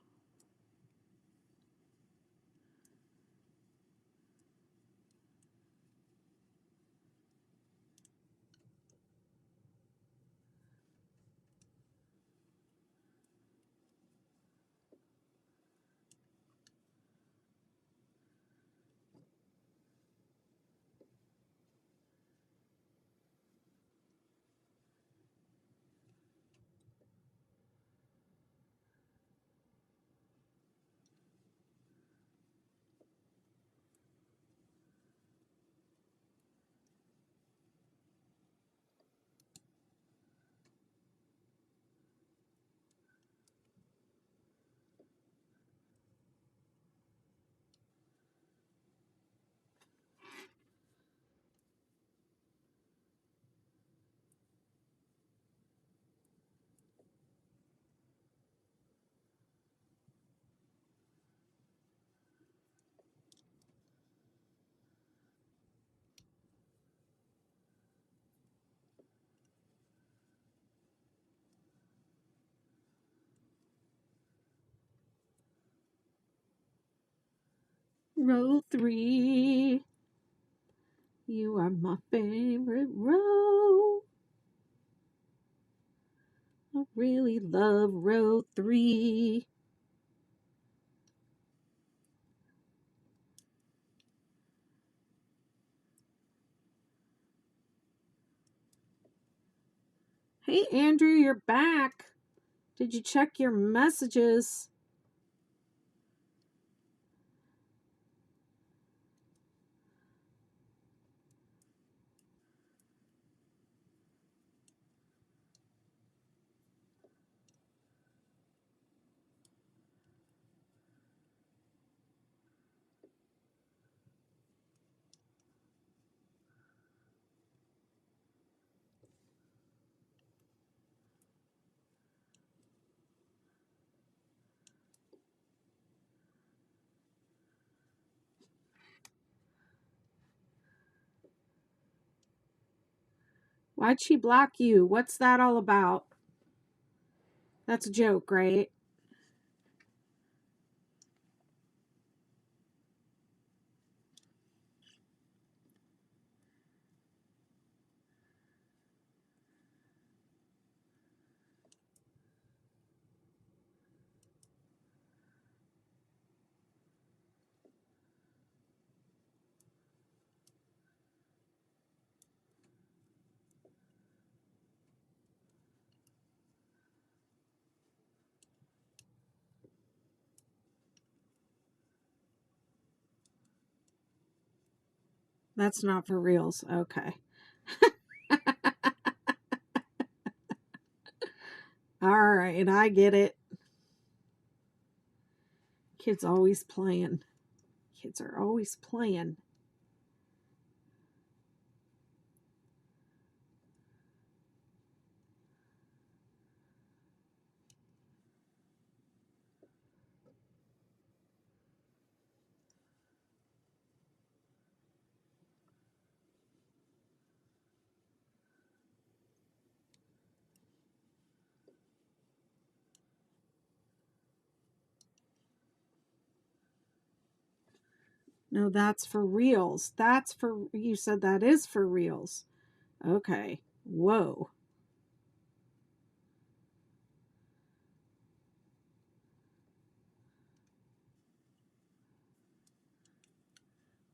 Row 3. You are my favorite row. I really love row 3. Hey, Andrew, you're back. Did you check your messages? Why'd she block you? What's that all about? That's a joke, right? That's not for reals. Okay. All right, I get it. Kids always playing. Kids are always playing. No, that's for reals. You said that is for reals. Okay. Whoa.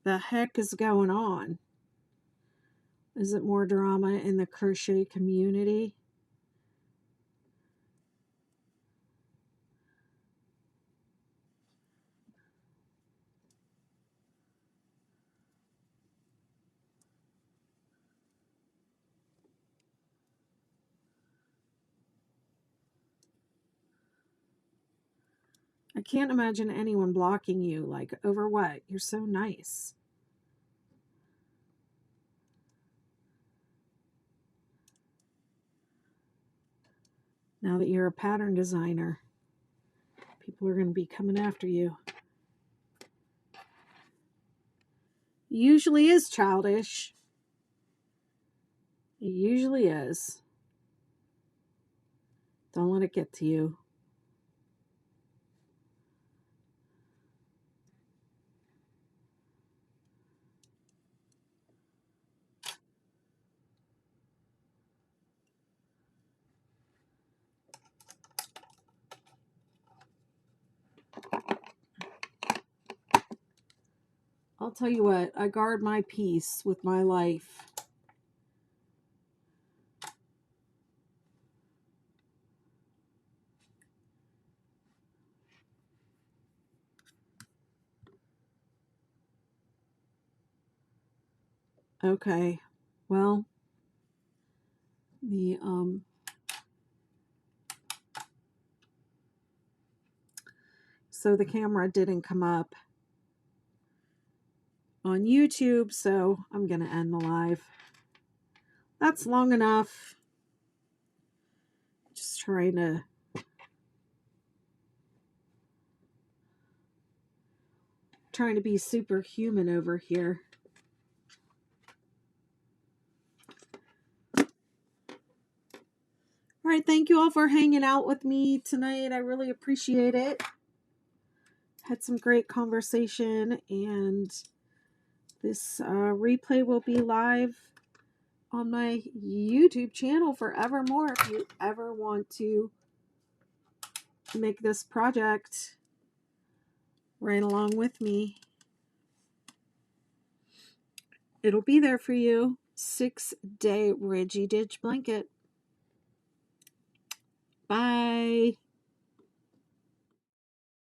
The heck is going on? Is it more drama in the crochet community? I can't imagine anyone blocking you. Like, over what? You're so nice. Now that you're a pattern designer, people are going to be coming after you. Usually is childish. It usually is. Don't let it get to you. I'll tell you what, I guard my peace with my life. Okay, well, so the camera didn't come up on YouTube, so I'm going to end the live. That's long enough. Just trying to be superhuman over here. All right, thank you all for hanging out with me tonight. I really appreciate it. Had some great conversation, and this replay will be live on my YouTube channel forevermore. If you ever want to make this project right along with me, it'll be there for you. 6-day Ridgy Didge blanket. Bye.